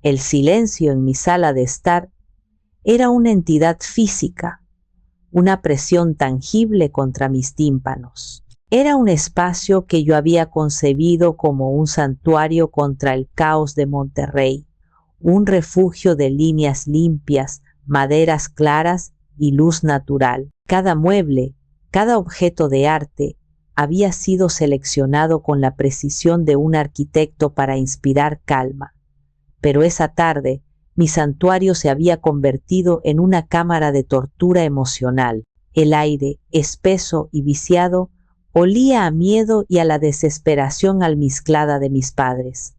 El silencio en mi sala de estar era una entidad física, una presión tangible contra mis tímpanos. Era un espacio que yo había concebido como un santuario contra el caos de Monterrey, un refugio de líneas limpias, maderas claras y luz natural. Cada mueble, cada objeto de arte, había sido seleccionado con la precisión de un arquitecto para inspirar calma. Pero esa tarde, mi santuario se había convertido en una cámara de tortura emocional. El aire, espeso y viciado, olía a miedo y a la desesperación almizclada de mis padres.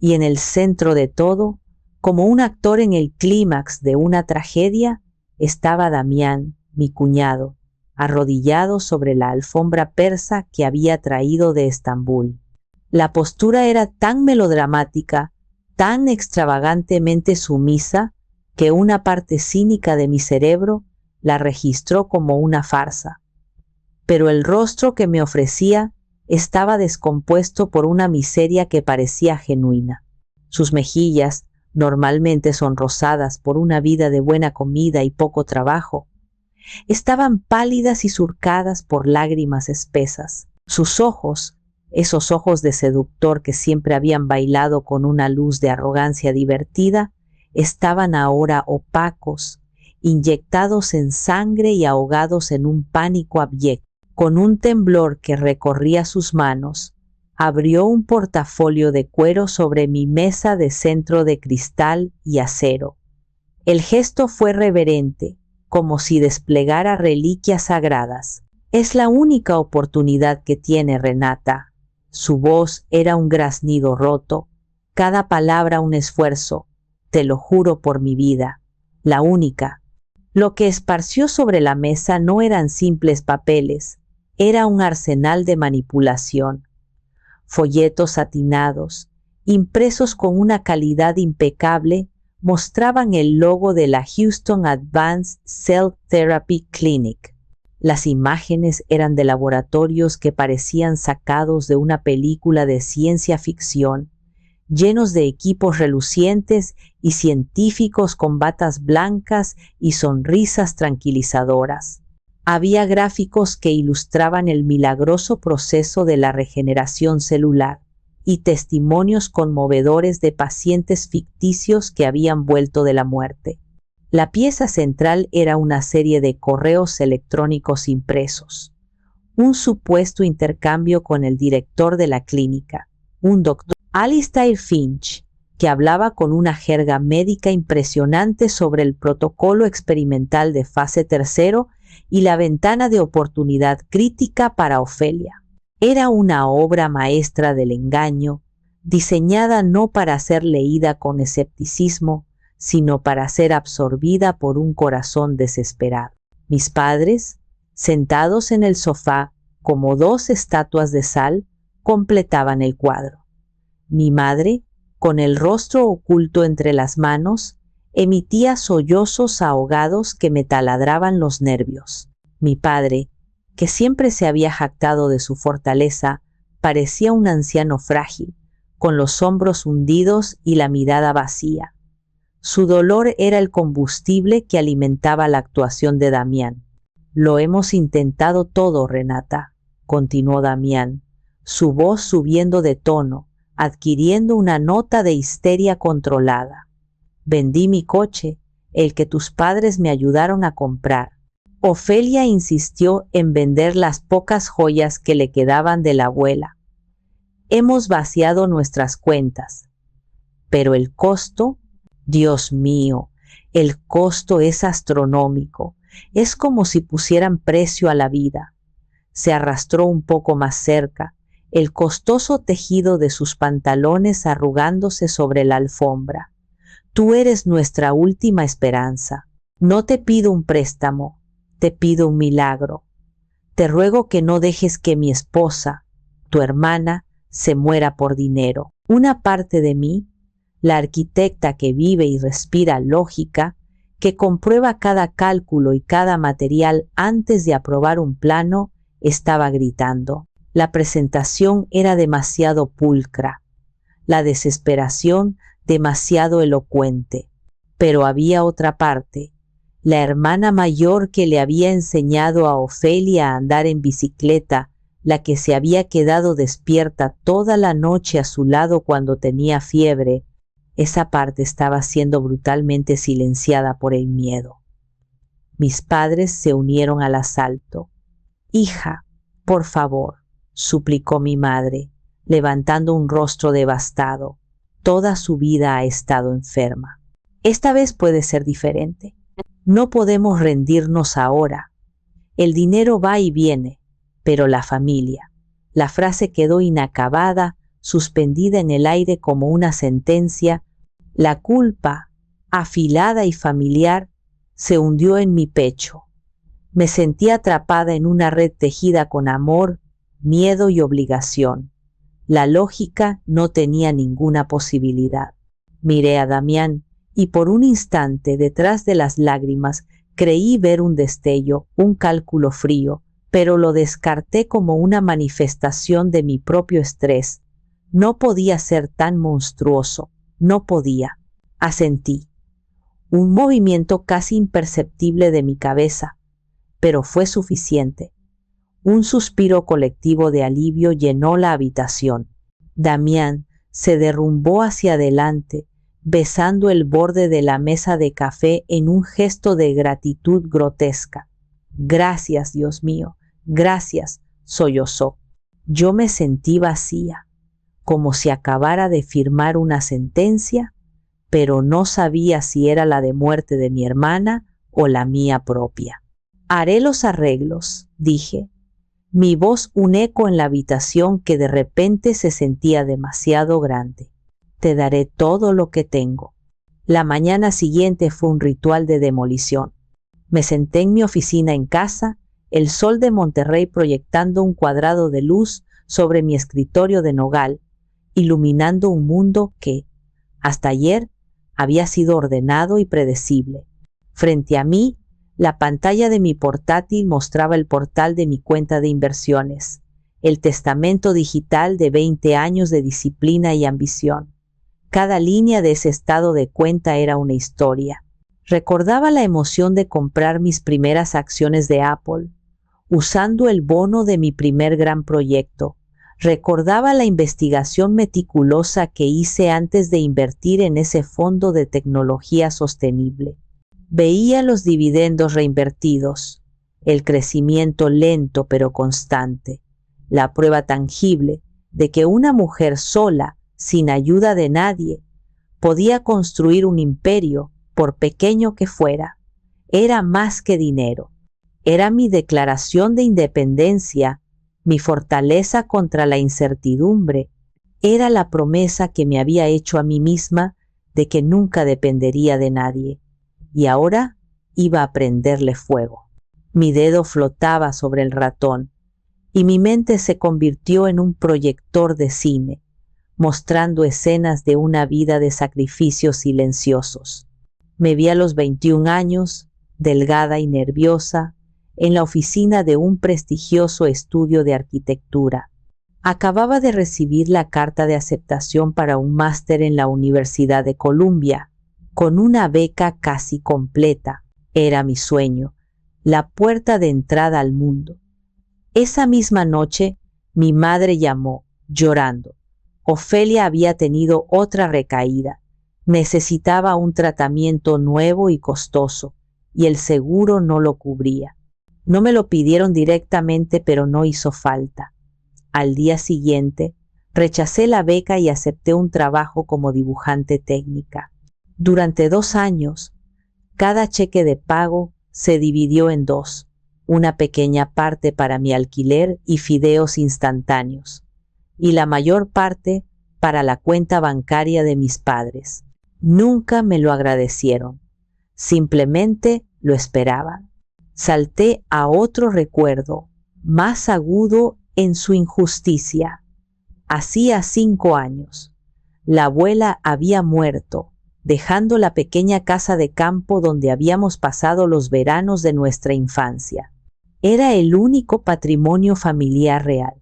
Y en el centro de todo, como un actor en el clímax de una tragedia, estaba Damián, mi cuñado, arrodillado sobre la alfombra persa que había traído de Estambul. La postura era tan melodramática, tan extravagantemente sumisa, que una parte cínica de mi cerebro la registró como una farsa. Pero el rostro que me ofrecía estaba descompuesto por una miseria que parecía genuina. Sus mejillas, normalmente sonrosadas por una vida de buena comida y poco trabajo, estaban pálidas y surcadas por lágrimas espesas. Sus ojos, esos ojos de seductor que siempre habían bailado con una luz de arrogancia divertida, estaban ahora opacos, inyectados en sangre y ahogados en un pánico abyecto. Con un temblor que recorría sus manos, abrió un portafolio de cuero sobre mi mesa de centro de cristal y acero. El gesto fue reverente, como si desplegara reliquias sagradas. Es la única oportunidad que tiene Renata. Su voz era un graznido roto, cada palabra un esfuerzo. Te lo juro por mi vida, la única. Lo que esparció sobre la mesa no eran simples papeles, era un arsenal de manipulación. Folletos satinados, impresos con una calidad impecable, mostraban el logo de la Houston Advanced Cell Therapy Clinic. Las imágenes eran de laboratorios que parecían sacados de una película de ciencia ficción, llenos de equipos relucientes y científicos con batas blancas y sonrisas tranquilizadoras. Había gráficos que ilustraban el milagroso proceso de la regeneración celular y testimonios conmovedores de pacientes ficticios que habían vuelto de la muerte. La pieza central era una serie de correos electrónicos impresos, un supuesto intercambio con el director de la clínica, un doctor, Alistair Finch, que hablaba con una jerga médica impresionante sobre el protocolo experimental de fase 3 y la ventana de oportunidad crítica para Ofelia. Era una obra maestra del engaño, diseñada no para ser leída con escepticismo, sino para ser absorbida por un corazón desesperado. Mis padres, sentados en el sofá como dos estatuas de sal, completaban el cuadro. Mi madre, con el rostro oculto entre las manos, emitía sollozos ahogados que me taladraban los nervios. Mi padre, que siempre se había jactado de su fortaleza, parecía un anciano frágil, con los hombros hundidos y la mirada vacía. Su dolor era el combustible que alimentaba la actuación de Damián. Lo hemos intentado todo, Renata, continuó Damián, su voz subiendo de tono, adquiriendo una nota de histeria controlada. Vendí mi coche, el que tus padres me ayudaron a comprar. Ofelia insistió en vender las pocas joyas que le quedaban de la abuela. Hemos vaciado nuestras cuentas. Pero el costo, Dios mío, el costo es astronómico. Es como si pusieran precio a la vida. Se arrastró un poco más cerca, el costoso tejido de sus pantalones arrugándose sobre la alfombra. Tú eres nuestra última esperanza. No te pido un préstamo, te pido un milagro. Te ruego que no dejes que mi esposa, tu hermana, se muera por dinero. Una parte de mí, la arquitecta que vive y respira lógica, que comprueba cada cálculo y cada material antes de aprobar un plano, estaba gritando. La presentación era demasiado pulcra. La desesperación demasiado elocuente. Pero había otra parte, la hermana mayor que le había enseñado a Ofelia a andar en bicicleta, la que se había quedado despierta toda la noche a su lado cuando tenía fiebre. Esa parte estaba siendo brutalmente silenciada por el miedo. Mis padres se unieron al asalto. «Hija, por favor», suplicó mi madre, levantando un rostro devastado. Toda su vida ha estado enferma. Esta vez puede ser diferente. No podemos rendirnos ahora. El dinero va y viene, pero la familia. La frase quedó inacabada, suspendida en el aire como una sentencia. La culpa, afilada y familiar, se hundió en mi pecho. Me sentí atrapada en una red tejida con amor, miedo y obligación. La lógica no tenía ninguna posibilidad. Miré a Damián y por un instante, detrás de las lágrimas, creí ver un destello, un cálculo frío, pero lo descarté como una manifestación de mi propio estrés. No podía ser tan monstruoso, no podía. Asentí. Un movimiento casi imperceptible de mi cabeza, pero fue suficiente. Un suspiro colectivo de alivio llenó la habitación. Damián se derrumbó hacia adelante, besando el borde de la mesa de café en un gesto de gratitud grotesca. «Gracias, Dios mío, gracias», sollozó. Yo me sentí vacía, como si acabara de firmar una sentencia, pero no sabía si era la de muerte de mi hermana o la mía propia. «Haré los arreglos», dije. Mi voz un eco en la habitación que de repente se sentía demasiado grande. «Te daré todo lo que tengo». La mañana siguiente fue un ritual de demolición. Me senté en mi oficina en casa, el sol de Monterrey proyectando un cuadrado de luz sobre mi escritorio de nogal, iluminando un mundo que, hasta ayer, había sido ordenado y predecible. Frente a mí, la pantalla de mi portátil mostraba el portal de mi cuenta de inversiones, el testamento digital de 20 años de disciplina y ambición. Cada línea de ese estado de cuenta era una historia. Recordaba la emoción de comprar mis primeras acciones de Apple, usando el bono de mi primer gran proyecto. Recordaba la investigación meticulosa que hice antes de invertir en ese fondo de tecnología sostenible. Veía los dividendos reinvertidos, el crecimiento lento pero constante, la prueba tangible de que una mujer sola, sin ayuda de nadie, podía construir un imperio, por pequeño que fuera. Era más que dinero. Era mi declaración de independencia, mi fortaleza contra la incertidumbre. Era la promesa que me había hecho a mí misma de que nunca dependería de nadie. Y ahora iba a prenderle fuego. Mi dedo flotaba sobre el ratón y mi mente se convirtió en un proyector de cine, mostrando escenas de una vida de sacrificios silenciosos. Me vi a los 21 años, delgada y nerviosa, en la oficina de un prestigioso estudio de arquitectura. Acababa de recibir la carta de aceptación para un máster en la Universidad de Columbia, con una beca casi completa. Era mi sueño, la puerta de entrada al mundo. Esa misma noche, mi madre llamó, llorando. Ofelia había tenido otra recaída. Necesitaba un tratamiento nuevo y costoso, y el seguro no lo cubría. No me lo pidieron directamente, pero no hizo falta. Al día siguiente, rechacé la beca y acepté un trabajo como dibujante técnica. Durante 2 años, cada cheque de pago se dividió en 2, una pequeña parte para mi alquiler y fideos instantáneos, y la mayor parte para la cuenta bancaria de mis padres. Nunca me lo agradecieron, simplemente lo esperaban. Salté a otro recuerdo, más agudo en su injusticia. Hacía 5 años. La abuela había muerto, dejando la pequeña casa de campo donde habíamos pasado los veranos de nuestra infancia. Era el único patrimonio familiar real.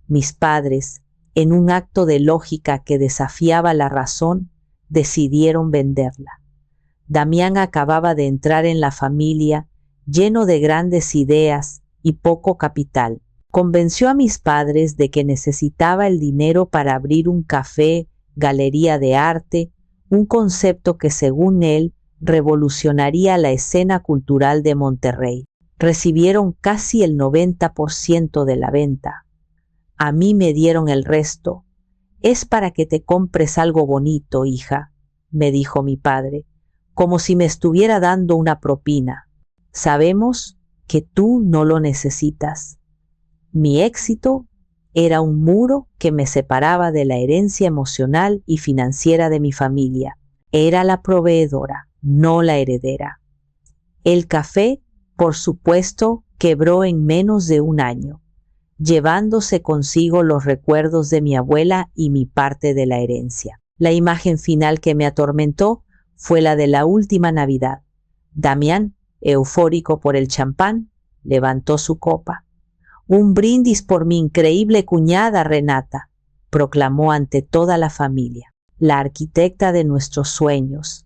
Mis padres, en un acto de lógica que desafiaba la razón, decidieron venderla. Damián acababa de entrar en la familia, lleno de grandes ideas y poco capital. Convenció a mis padres de que necesitaba el dinero para abrir un café, galería de arte, un concepto que según él revolucionaría la escena cultural de Monterrey. Recibieron casi el 90% de la venta. A mí me dieron el resto. Es para que te compres algo bonito, hija, me dijo mi padre, como si me estuviera dando una propina. Sabemos que tú no lo necesitas. Mi éxito era un muro que me separaba de la herencia emocional y financiera de mi familia. Era la proveedora, no la heredera. El café, por supuesto, quebró en menos de un año, llevándose consigo los recuerdos de mi abuela y mi parte de la herencia. La imagen final que me atormentó fue la de la última Navidad. Damián, eufórico por el champán, levantó su copa. «Un brindis por mi increíble cuñada Renata», proclamó ante toda la familia, la arquitecta de nuestros sueños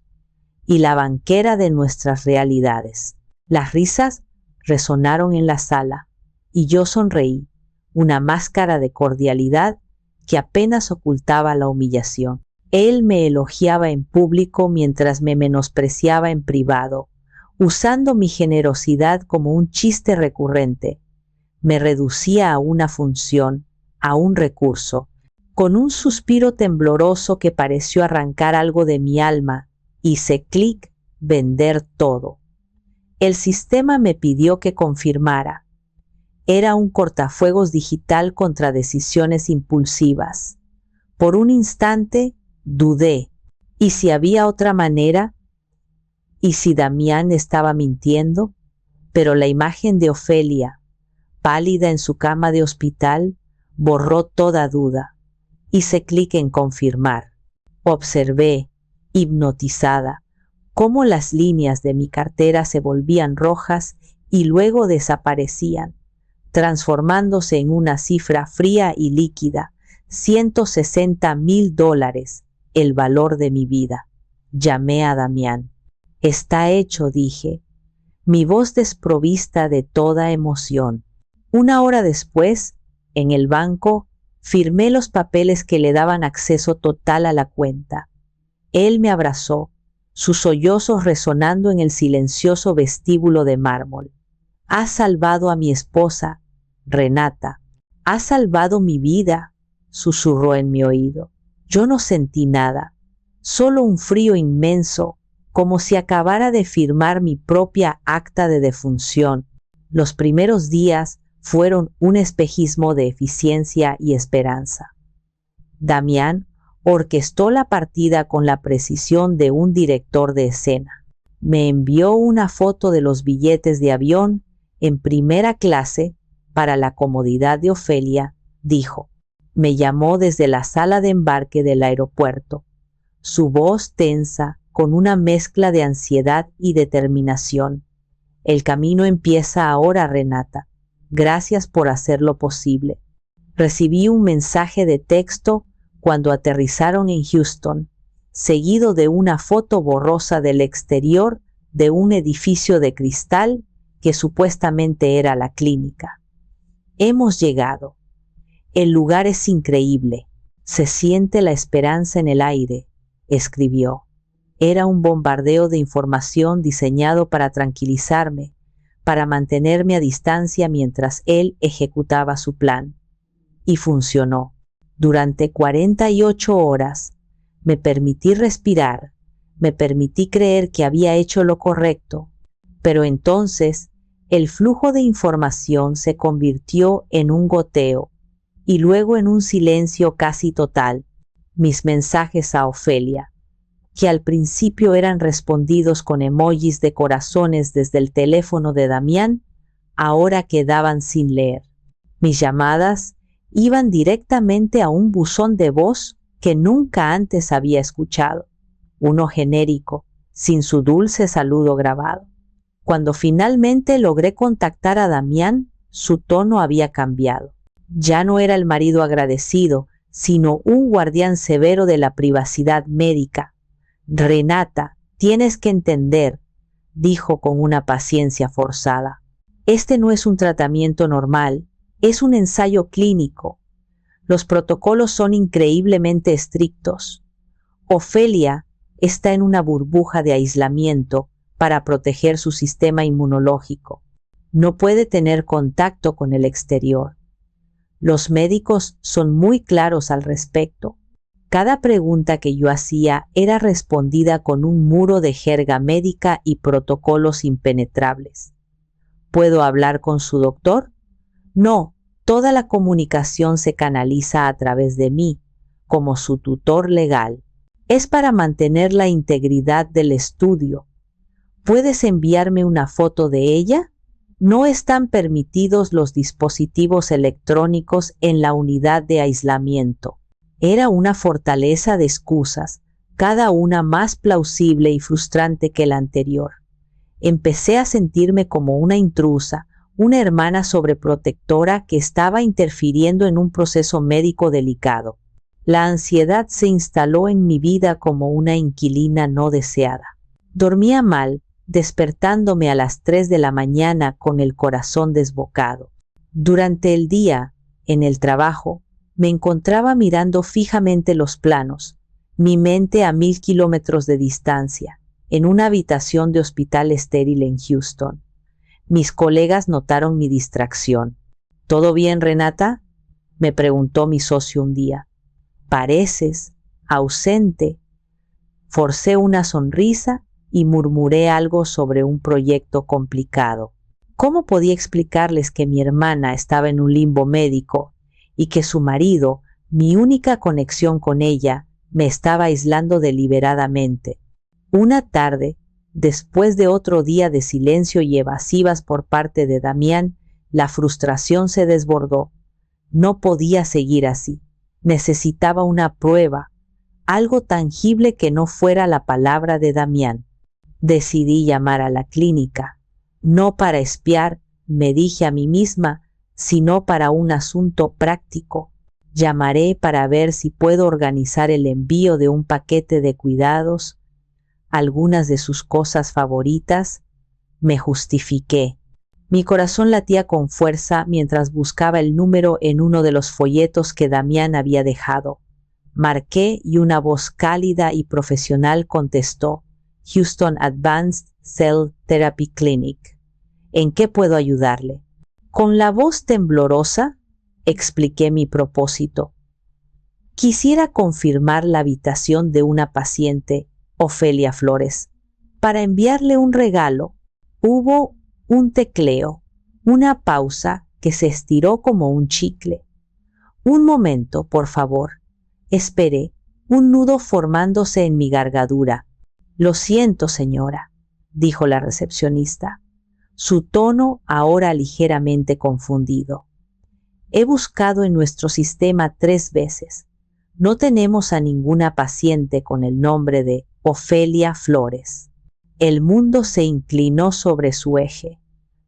y la banquera de nuestras realidades. Las risas resonaron en la sala y yo sonreí, una máscara de cordialidad que apenas ocultaba la humillación. Él me elogiaba en público mientras me menospreciaba en privado, usando mi generosidad como un chiste recurrente. Me reducía a una función, a un recurso. Con un suspiro tembloroso que pareció arrancar algo de mi alma, hice clic, vender todo. El sistema me pidió que confirmara. Era un cortafuegos digital contra decisiones impulsivas. Por un instante dudé. ¿Y si había otra manera? ¿Y si Damián estaba mintiendo? Pero la imagen de Ofelia, pálida en su cama de hospital, borró toda duda. Hice clic en confirmar. Observé, hipnotizada, cómo las líneas de mi cartera se volvían rojas y luego desaparecían, transformándose en una cifra fría y líquida, $160,000, el valor de mi vida. Llamé a Damián. «Está hecho», dije, mi voz desprovista de toda emoción. Una hora después, en el banco, firmé los papeles que le daban acceso total a la cuenta. Él me abrazó, sus sollozos resonando en el silencioso vestíbulo de mármol. «Has salvado a mi esposa, Renata. Has salvado mi vida», susurró en mi oído. Yo no sentí nada, solo un frío inmenso, como si acabara de firmar mi propia acta de defunción. Los primeros días fueron un espejismo de eficiencia y esperanza. Damián orquestó la partida con la precisión de un director de escena. Me envió una foto de los billetes de avión en primera clase para la comodidad de Ofelia, dijo. Me llamó desde la sala de embarque del aeropuerto. Su voz tensa, con una mezcla de ansiedad y determinación. «El camino empieza ahora, Renata. Gracias por hacerlo posible». Recibí un mensaje de texto cuando aterrizaron en Houston, seguido de una foto borrosa del exterior de un edificio de cristal que supuestamente era la clínica. «Hemos llegado. El lugar es increíble. Se siente la esperanza en el aire», escribió. Era un bombardeo de información diseñado para tranquilizarme, para mantenerme a distancia mientras él ejecutaba su plan. Y funcionó. Durante 48 horas me permití respirar, me permití creer que había hecho lo correcto, pero entonces el flujo de información se convirtió en un goteo y luego en un silencio casi total. Mis mensajes a Ofelia, que al principio eran respondidos con emojis de corazones desde el teléfono de Damián, ahora quedaban sin leer. Mis llamadas iban directamente a un buzón de voz que nunca antes había escuchado, uno genérico, sin su dulce saludo grabado. Cuando finalmente logré contactar a Damián, su tono había cambiado. Ya no era el marido agradecido, sino un guardián severo de la privacidad médica, Renata, tienes que entender, dijo con una paciencia forzada. Este no es un tratamiento normal, es un ensayo clínico. Los protocolos son increíblemente estrictos. Ofelia está en una burbuja de aislamiento para proteger su sistema inmunológico. No puede tener contacto con el exterior. Los médicos son muy claros al respecto. Cada pregunta que yo hacía era respondida con un muro de jerga médica y protocolos impenetrables. ¿Puedo hablar con su doctor? No, toda la comunicación se canaliza a través de mí, como su tutor legal. Es para mantener la integridad del estudio. ¿Puedes enviarme una foto de ella? No están permitidos los dispositivos electrónicos en la unidad de aislamiento. Era una fortaleza de excusas, cada una más plausible y frustrante que la anterior. Empecé a sentirme como una intrusa, una hermana sobreprotectora que estaba interfiriendo en un proceso médico delicado. La ansiedad se instaló en mi vida como una inquilina no deseada. Dormía mal, despertándome a las 3 de la mañana con el corazón desbocado. Durante el día, en el trabajo, me encontraba mirando fijamente los planos, mi mente a 1000 kilómetros de distancia, en una habitación de hospital estéril en Houston. Mis colegas notaron mi distracción. ¿Todo bien, Renata?, me preguntó mi socio un día. Pareces ausente. Forcé una sonrisa y murmuré algo sobre un proyecto complicado. ¿Cómo podía explicarles que mi hermana estaba en un limbo médico y que su marido, mi única conexión con ella, me estaba aislando deliberadamente? Una tarde, después de otro día de silencio y evasivas por parte de Damián, la frustración se desbordó. No podía seguir así. Necesitaba una prueba, algo tangible que no fuera la palabra de Damián. Decidí llamar a la clínica, no para espiar, me dije a mí misma, sino para un asunto práctico. Llamaré para ver si puedo organizar el envío de un paquete de cuidados, algunas de sus cosas favoritas. Me justifiqué. Mi corazón latía con fuerza mientras buscaba el número en uno de los folletos que Damián había dejado. Marqué y una voz cálida y profesional contestó: Houston Advanced Cell Therapy Clinic. ¿En qué puedo ayudarle? Con la voz temblorosa, expliqué mi propósito. Quisiera confirmar la habitación de una paciente, Ofelia Flores, para enviarle un regalo. Hubo un tecleo, una pausa que se estiró como un chicle. Un momento, por favor. Esperé, un nudo formándose en mi gargadura. Lo siento, señora, dijo la recepcionista, su tono ahora ligeramente confundido. He buscado en nuestro sistema 3 veces. No tenemos a ninguna paciente con el nombre de Ofelia Flores. El mundo se inclinó sobre su eje.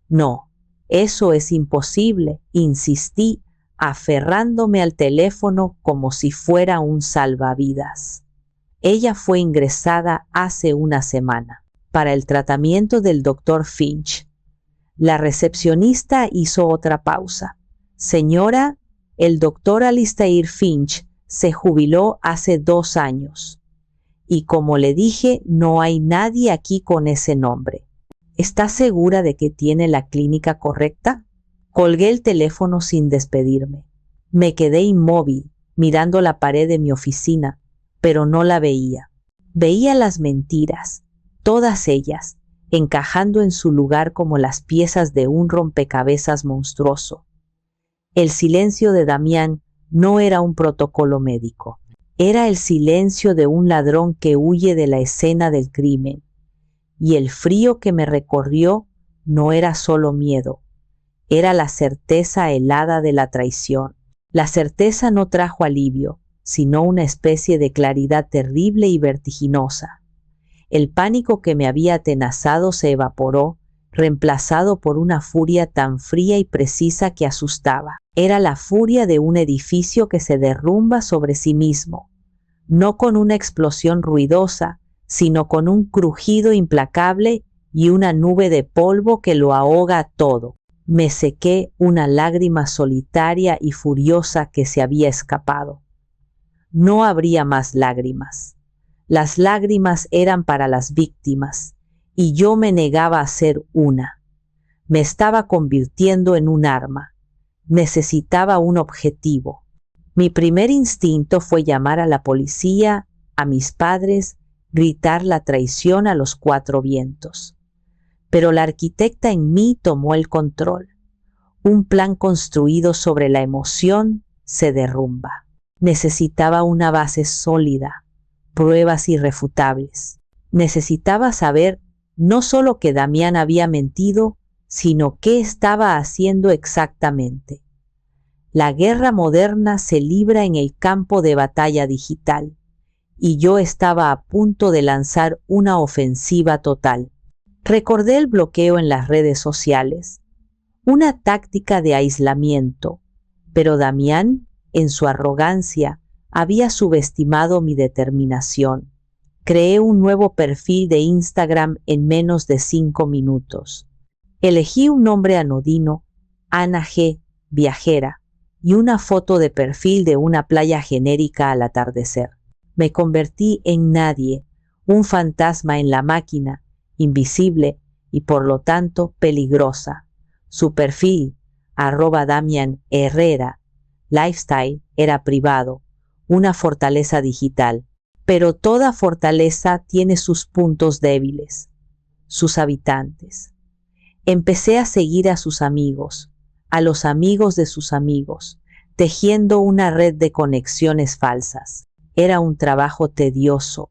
No, eso es imposible, insistí, aferrándome al teléfono como si fuera un salvavidas. Ella fue ingresada hace una semana para el tratamiento del Dr. Finch. La recepcionista hizo otra pausa. Señora, el Dr. Alistair Finch se jubiló hace 2 años. Y como le dije, no hay nadie aquí con ese nombre. ¿Está segura de que tiene la clínica correcta? Colgué el teléfono sin despedirme. Me quedé inmóvil, mirando la pared de mi oficina, pero no la veía. Veía las mentiras, todas ellas, encajando en su lugar como las piezas de un rompecabezas monstruoso. El silencio de Damián no era un protocolo médico. Era el silencio de un ladrón que huye de la escena del crimen. Y el frío que me recorrió no era solo miedo, era la certeza helada de la traición. La certeza no trajo alivio, sino una especie de claridad terrible y vertiginosa. El pánico que me había atenazado se evaporó, reemplazado por una furia tan fría y precisa que asustaba. Era la furia de un edificio que se derrumba sobre sí mismo, no con una explosión ruidosa, sino con un crujido implacable y una nube de polvo que lo ahoga todo. Me sequé una lágrima solitaria y furiosa que se había escapado. No habría más lágrimas. Las lágrimas eran para las víctimas, y yo me negaba a ser una. Me estaba convirtiendo en un arma. Necesitaba un objetivo. Mi primer instinto fue llamar a la policía, a mis padres, gritar la traición a los cuatro vientos. Pero la arquitecta en mí tomó el control. Un plan construido sobre la emoción se derrumba. Necesitaba una base sólida, pruebas irrefutables. Necesitaba saber no solo que Damián había mentido, sino qué estaba haciendo exactamente. La guerra moderna se libra en el campo de batalla digital, y yo estaba a punto de lanzar una ofensiva total. Recordé el bloqueo en las redes sociales, una táctica de aislamiento, pero Damián, en su arrogancia, había subestimado mi determinación. Creé un nuevo perfil de Instagram en menos de 5 minutos. Elegí un nombre anodino, Ana G., viajera, y una foto de perfil de una playa genérica al atardecer. Me convertí en nadie, un fantasma en la máquina, invisible y por lo tanto peligrosa. Su perfil, @Damián Herrera, lifestyle, era privado, una fortaleza digital. Pero toda fortaleza tiene sus puntos débiles, sus habitantes. Empecé a seguir a sus amigos, a los amigos de sus amigos, tejiendo una red de conexiones falsas. Era un trabajo tedioso,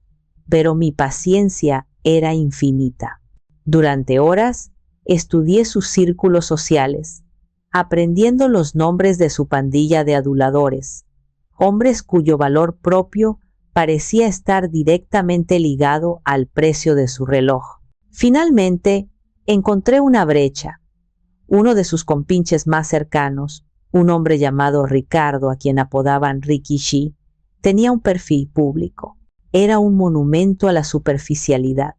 pero mi paciencia era infinita. Durante horas, estudié sus círculos sociales, aprendiendo los nombres de su pandilla de aduladores, hombres cuyo valor propio parecía estar directamente ligado al precio de su reloj. Finalmente, encontré una brecha. Uno de sus compinches más cercanos, un hombre llamado Ricardo, a quien apodaban Ricky G., tenía un perfil público. Era un monumento a la superficialidad.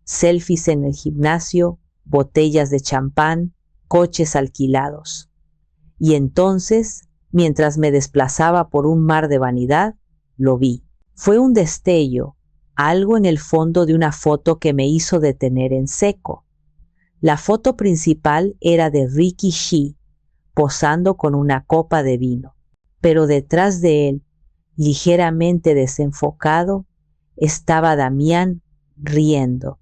Selfies en el gimnasio, botellas de champán, coches alquilados. Y entonces, mientras me desplazaba por un mar de vanidad, lo vi. Fue un destello, algo en el fondo de una foto que me hizo detener en seco. La foto principal era de Ricky G., posando con una copa de vino, pero detrás de él, ligeramente desenfocado, estaba Damián riendo,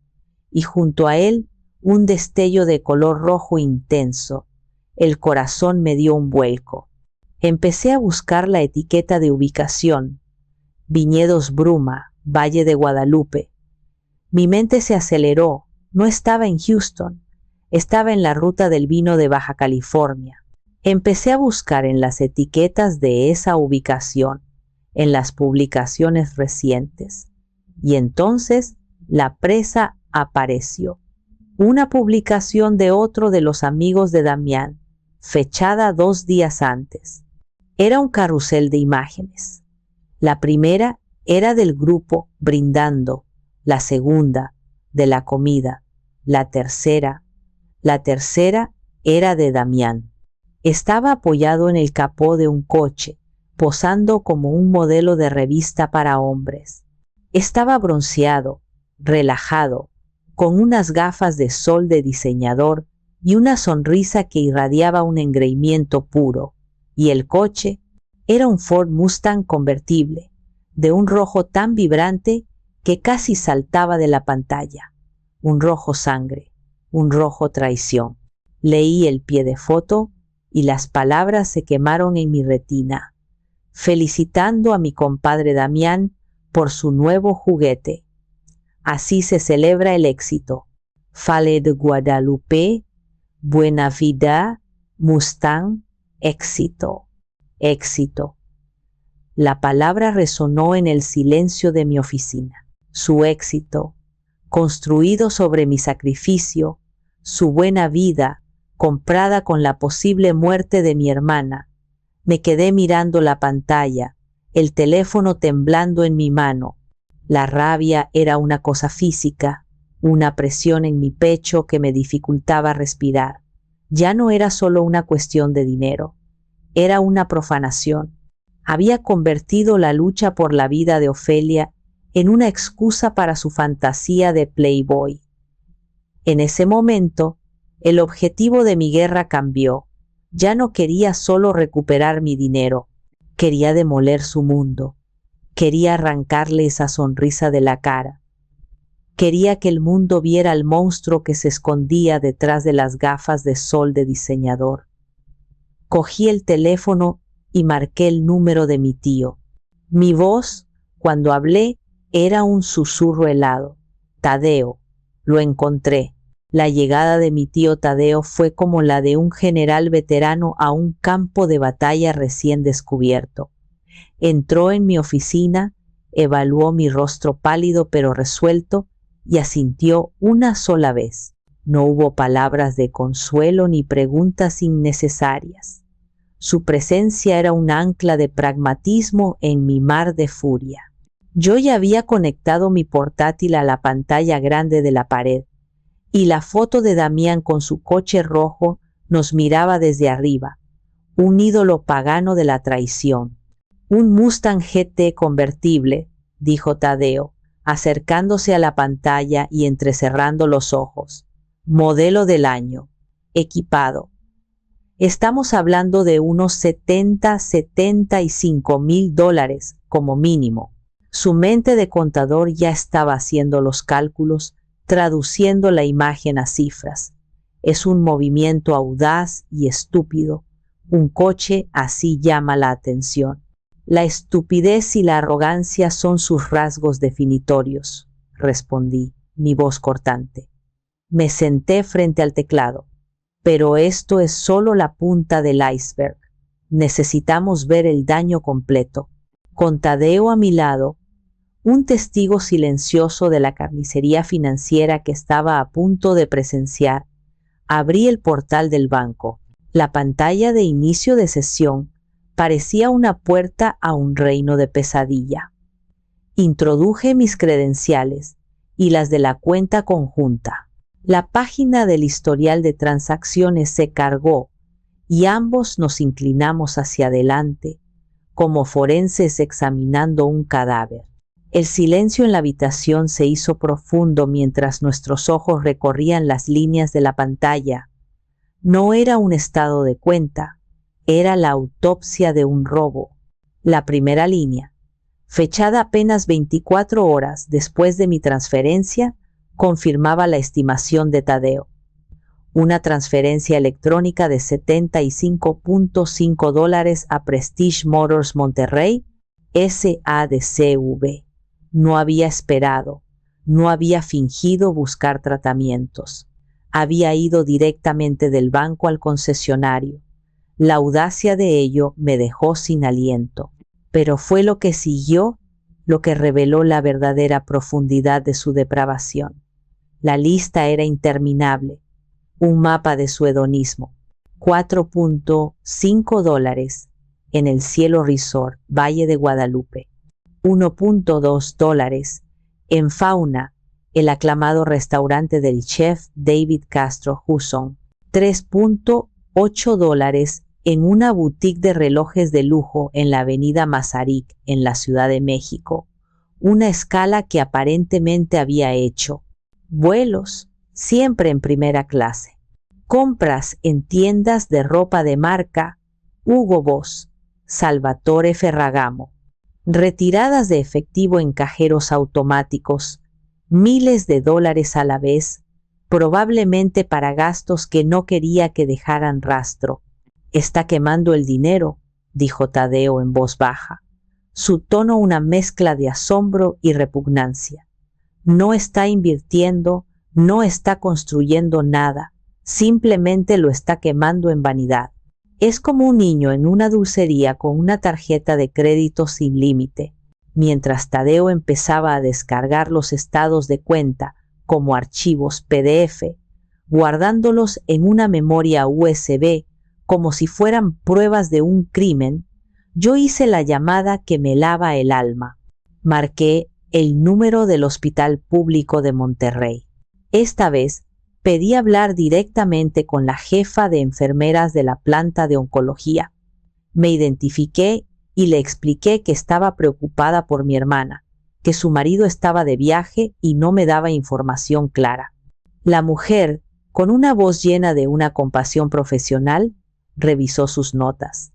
y junto a él un destello de color rojo intenso. El corazón me dio un vuelco. Empecé a buscar la etiqueta de ubicación. Viñedos Bruma, Valle de Guadalupe. Mi mente se aceleró. No estaba en Houston, estaba en la ruta del vino de Baja California. Empecé a buscar en las etiquetas de esa ubicación, en las publicaciones recientes. Y entonces la presa apareció. Una publicación de otro de los amigos de Damián, fechada 2 días antes. Era un carrusel de imágenes. La primera era del grupo brindando, la segunda de la comida, la tercera era de Damián. Estaba apoyado en el capó de un coche, posando como un modelo de revista para hombres. Estaba bronceado, relajado, con unas gafas de sol de diseñador y una sonrisa que irradiaba un engreimiento puro, y el coche era un Ford Mustang convertible, de un rojo tan vibrante que casi saltaba de la pantalla. Un rojo sangre, un rojo traición. Leí el pie de foto y las palabras se quemaron en mi retina, felicitando a mi compadre Damián por su nuevo juguete. Así se celebra el éxito. Valle de Guadalupe, buena vida, Mustang, éxito, éxito. La palabra resonó en el silencio de mi oficina. Su éxito, construido sobre mi sacrificio, su buena vida, comprada con la posible muerte de mi hermana. Me quedé mirando la pantalla, el teléfono temblando en mi mano. La rabia era una cosa física, una presión en mi pecho que me dificultaba respirar. Ya no era solo una cuestión de dinero, era una profanación. Había convertido la lucha por la vida de Ofelia en una excusa para su fantasía de playboy. En ese momento, el objetivo de mi guerra cambió. Ya no quería solo recuperar mi dinero, quería demoler su mundo. Quería arrancarle esa sonrisa de la cara. Quería que el mundo viera al monstruo que se escondía detrás de las gafas de sol de diseñador. Cogí el teléfono y marqué el número de mi tío. Mi voz, cuando hablé, era un susurro helado. Tadeo, lo encontré. La llegada de mi tío Tadeo fue como la de un general veterano a un campo de batalla recién descubierto. Entró en mi oficina, evaluó mi rostro pálido pero resuelto y asintió una sola vez. No hubo palabras de consuelo ni preguntas innecesarias. Su presencia era un ancla de pragmatismo en mi mar de furia. Yo ya había conectado mi portátil a la pantalla grande de la pared y la foto de Damián con su coche rojo nos miraba desde arriba, un ídolo pagano de la traición. Un Mustang GT convertible, dijo Tadeo, acercándose a la pantalla y entrecerrando los ojos. Modelo del año, equipado. Estamos hablando de unos $75,000 como mínimo. Su mente de contador ya estaba haciendo los cálculos, traduciendo la imagen a cifras. Es un movimiento audaz y estúpido. Un coche así llama la atención. La estupidez y la arrogancia son sus rasgos definitorios, respondí, mi voz cortante. Me senté frente al teclado. Pero esto es solo la punta del iceberg. Necesitamos ver el daño completo. Con Tadeo a mi lado, un testigo silencioso de la carnicería financiera que estaba a punto de presenciar, abrí el portal del banco. La pantalla de inicio de sesión parecía una puerta a un reino de pesadilla. Introduje mis credenciales y las de la cuenta conjunta. La página del historial de transacciones se cargó y ambos nos inclinamos hacia adelante, como forenses examinando un cadáver. El silencio en la habitación se hizo profundo mientras nuestros ojos recorrían las líneas de la pantalla. No era un estado de cuenta, era la autopsia de un robo. La primera línea, fechada apenas 24 horas después de mi transferencia, confirmaba la estimación de Tadeo. Una transferencia electrónica de $75.5 a Prestige Motors Monterrey, SADCV. No había esperado, no había fingido buscar tratamientos. Había ido directamente del banco al concesionario. La audacia de ello me dejó sin aliento, pero fue lo que siguió lo que reveló la verdadera profundidad de su depravación. La lista era interminable, un mapa de su hedonismo. $4.5 en el Cielo Resort, Valle de Guadalupe. $1.2 en Fauna, el aclamado restaurante del chef David Castro Hudson. $3.8 en una boutique de relojes de lujo en la avenida Mazarik, en la Ciudad de México. Una escala que aparentemente había hecho. Vuelos, siempre en primera clase. Compras en tiendas de ropa de marca, Hugo Boss, Salvatore Ferragamo. Retiradas de efectivo en cajeros automáticos, miles de dólares a la vez, probablemente para gastos que no quería que dejaran rastro. Está quemando el dinero, dijo Tadeo en voz baja, su tono una mezcla de asombro y repugnancia. No está invirtiendo, no está construyendo nada, simplemente lo está quemando en vanidad. Es como un niño en una dulcería con una tarjeta de crédito sin límite. Mientras Tadeo empezaba a descargar los estados de cuenta como archivos PDF, guardándolos en una memoria USB como si fueran pruebas de un crimen, yo hice la llamada que me lava el alma. Marqué el número del Hospital Público de Monterrey. Esta vez pedí hablar directamente con la jefa de enfermeras de la planta de oncología. Me identifiqué y le expliqué que estaba preocupada por mi hermana, que su marido estaba de viaje y no me daba información clara. La mujer, con una voz llena de una compasión profesional, revisó sus notas.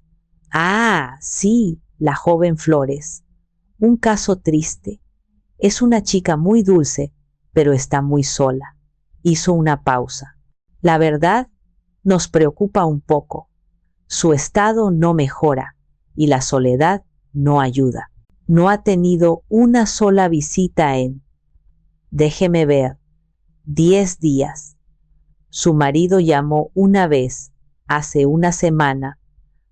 Ah, sí, la joven Flores. Un caso triste. Es una chica muy dulce, pero está muy sola. Hizo una pausa. La verdad, nos preocupa un poco. Su estado no mejora y la soledad no ayuda. No ha tenido una sola visita en, déjeme ver, 10 días. Su marido llamó una vez, hace una semana,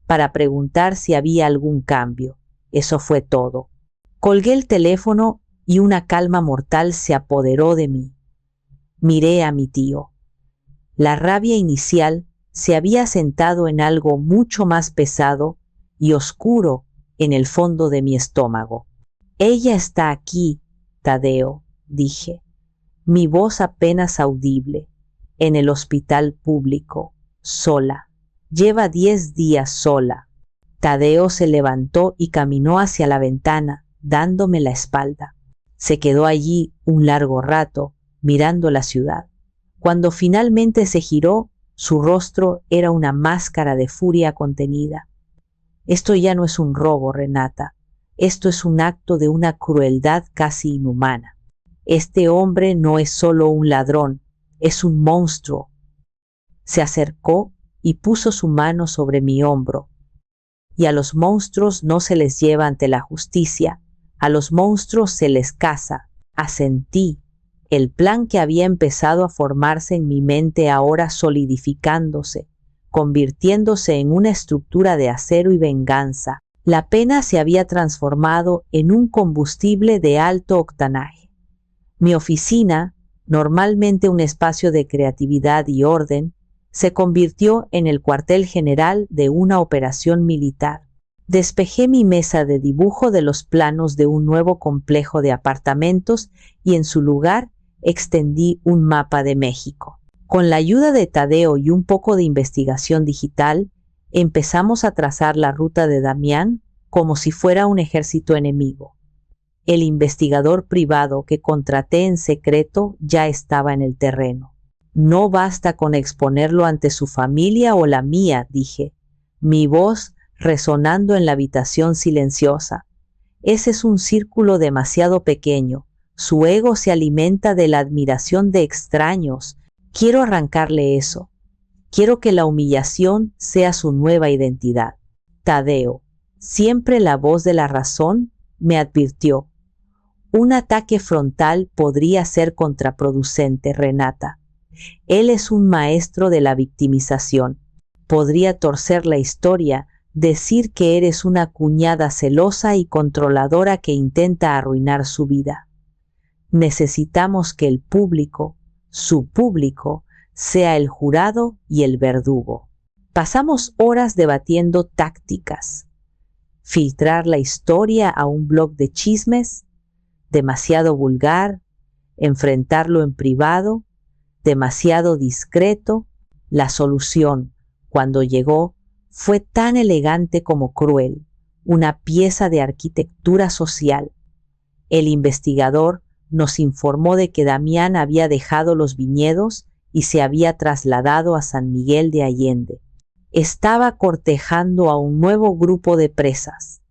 para preguntar si había algún cambio. Eso fue todo. Colgué el teléfono y una calma mortal se apoderó de mí. Miré a mi tío. La rabia inicial se había sentado en algo mucho más pesado y oscuro en el fondo de mi estómago. Ella está aquí, Tadeo, dije, mi voz apenas audible, en el hospital público, sola. Lleva 10 días sola. Tadeo se levantó y caminó hacia la ventana, dándome la espalda. Se quedó allí un largo rato, mirando la ciudad. Cuando finalmente se giró, su rostro era una máscara de furia contenida. Esto ya no es un robo, Renata. Esto es un acto de una crueldad casi inhumana. Este hombre no es solo un ladrón, es un monstruo. Se acercó y puso su mano sobre mi hombro. Y a los monstruos no se les lleva ante la justicia, a los monstruos se les caza. Asentí. El plan que había empezado a formarse en mi mente ahora solidificándose, convirtiéndose en una estructura de acero y venganza. La pena se había transformado en un combustible de alto octanaje. Mi oficina, normalmente un espacio de creatividad y orden, se convirtió en el cuartel general de una operación militar. Despejé mi mesa de dibujo de los planos de un nuevo complejo de apartamentos y en su lugar extendí un mapa de México. Con la ayuda de Tadeo y un poco de investigación digital, empezamos a trazar la ruta de Damián como si fuera un ejército enemigo. El investigador privado que contraté en secreto ya estaba en el terreno. No basta con exponerlo ante su familia o la mía, dije, mi voz resonando en la habitación silenciosa. Ese es un círculo demasiado pequeño. Su ego se alimenta de la admiración de extraños. Quiero arrancarle eso. Quiero que la humillación sea su nueva identidad. Tadeo, siempre la voz de la razón, me advirtió. Un ataque frontal podría ser contraproducente, Renata. Él es un maestro de la victimización. Podría torcer la historia, decir que eres una cuñada celosa y controladora que intenta arruinar su vida. Necesitamos que el público, su público, sea el jurado y el verdugo. Pasamos horas debatiendo tácticas. Filtrar la historia a un blog de chismes, demasiado vulgar, enfrentarlo en privado, demasiado discreto. La solución, cuando llegó, fue tan elegante como cruel, una pieza de arquitectura social. El investigador nos informó de que Damián había dejado los viñedos y se había trasladado a San Miguel de Allende. Estaba cortejando a un nuevo grupo de presas,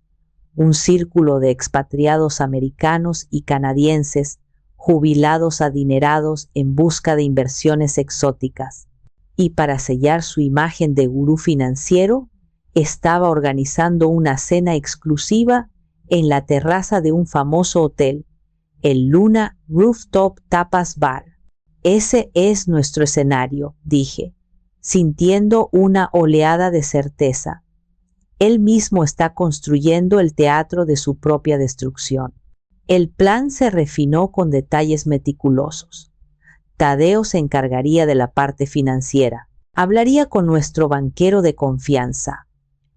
un círculo de expatriados americanos y canadienses, jubilados adinerados en busca de inversiones exóticas. Y para sellar su imagen de gurú financiero, estaba organizando una cena exclusiva en la terraza de un famoso hotel, el Luna Rooftop Tapas Bar. Ese es nuestro escenario, dije, sintiendo una oleada de certeza. Él mismo está construyendo el teatro de su propia destrucción. El plan se refinó con detalles meticulosos. Tadeo se encargaría de la parte financiera. Hablaría con nuestro banquero de confianza.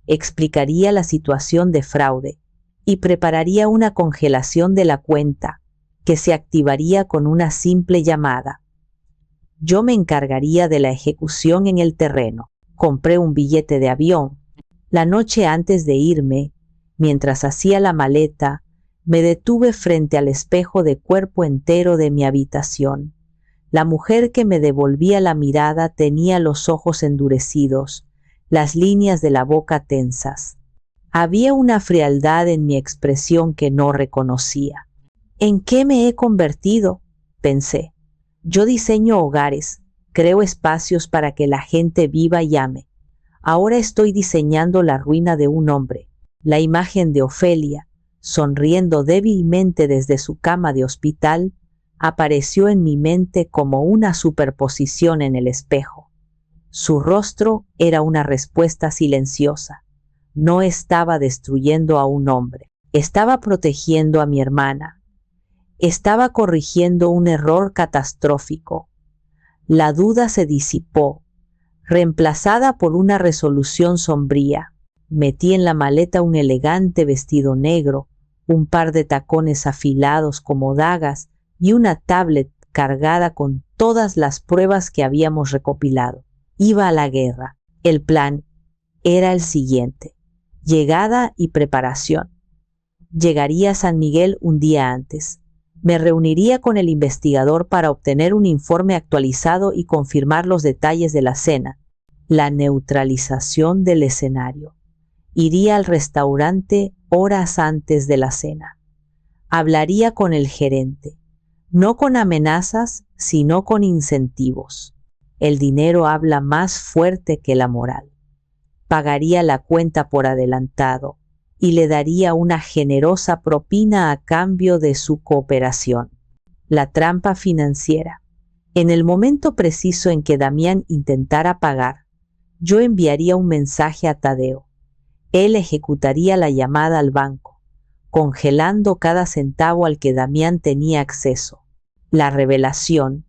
Explicaría la situación de fraude y prepararía una congelación de la cuenta, que se activaría con una simple llamada. Yo me encargaría de la ejecución en el terreno. Compré un billete de avión. La noche antes de irme, mientras hacía la maleta, me detuve frente al espejo de cuerpo entero de mi habitación. La mujer que me devolvía la mirada tenía los ojos endurecidos, las líneas de la boca tensas. Había una frialdad en mi expresión que no reconocía. ¿En qué me he convertido?, pensé. Yo diseño hogares, creo espacios para que la gente viva y ame. Ahora estoy diseñando la ruina de un hombre. La imagen de Ofelia, sonriendo débilmente desde su cama de hospital, apareció en mi mente como una superposición en el espejo. Su rostro era una respuesta silenciosa. No estaba destruyendo a un hombre, estaba protegiendo a mi hermana. Estaba corrigiendo un error catastrófico. La duda se disipó, reemplazada por una resolución sombría. Metí en la maleta un elegante vestido negro, un par de tacones afilados como dagas y una tablet cargada con todas las pruebas que habíamos recopilado. Iba a la guerra. El plan era el siguiente: llegada y preparación. Llegaría a San Miguel un día antes. Me reuniría con el investigador para obtener un informe actualizado y confirmar los detalles de la cena. La neutralización del escenario. Iría al restaurante horas antes de la cena. Hablaría con el gerente, no con amenazas, sino con incentivos. El dinero habla más fuerte que la moral. Pagaría la cuenta por adelantado y le daría una generosa propina a cambio de su cooperación. La trampa financiera. En el momento preciso en que Damián intentara pagar, yo enviaría un mensaje a Tadeo. Él ejecutaría la llamada al banco, congelando cada centavo al que Damián tenía acceso. La revelación.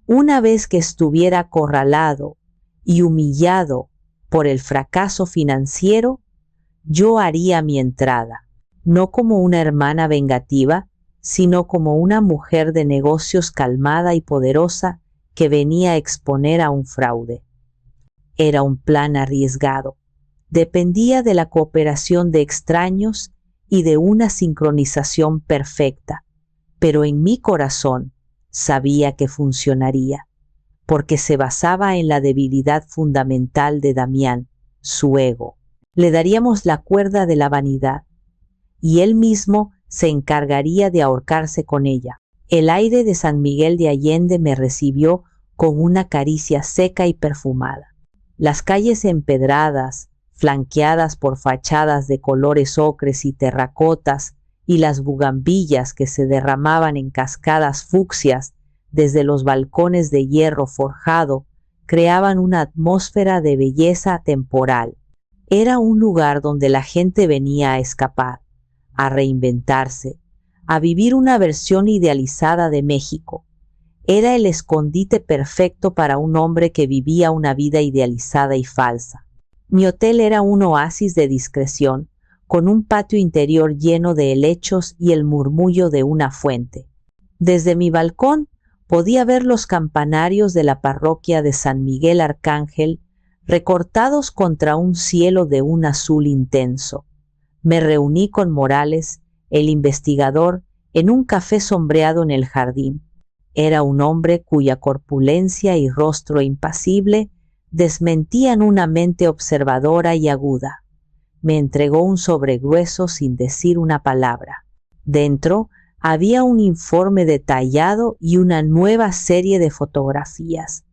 Una vez que estuviera acorralado y humillado por el fracaso financiero, yo haría mi entrada, no como una hermana vengativa, sino como una mujer de negocios calmada y poderosa que venía a exponer a un fraude. Era un plan arriesgado. Dependía de la cooperación de extraños y de una sincronización perfecta, pero en mi corazón sabía que funcionaría, porque se basaba en la debilidad fundamental de Damián, su ego. Le daríamos la cuerda de la vanidad, y él mismo se encargaría de ahorcarse con ella. El aire de San Miguel de Allende me recibió con una caricia seca y perfumada. Las calles empedradas, flanqueadas por fachadas de colores ocres y terracotas, y las bugambillas que se derramaban en cascadas fucsias desde los balcones de hierro forjado, creaban una atmósfera de belleza temporal. Era un lugar donde la gente venía a escapar, a reinventarse, a vivir una versión idealizada de México. Era el escondite perfecto para un hombre que vivía una vida idealizada y falsa. Mi hotel era un oasis de discreción, con un patio interior lleno de helechos y el murmullo de una fuente. Desde mi balcón podía ver los campanarios de la parroquia de San Miguel Arcángel recortados contra un cielo de un azul intenso. Me reuní con Morales, el investigador, en un café sombreado en el jardín. Era un hombre cuya corpulencia y rostro impasible desmentían una mente observadora y aguda. Me entregó un sobre grueso sin decir una palabra. Dentro había un informe detallado y una nueva serie de fotografías.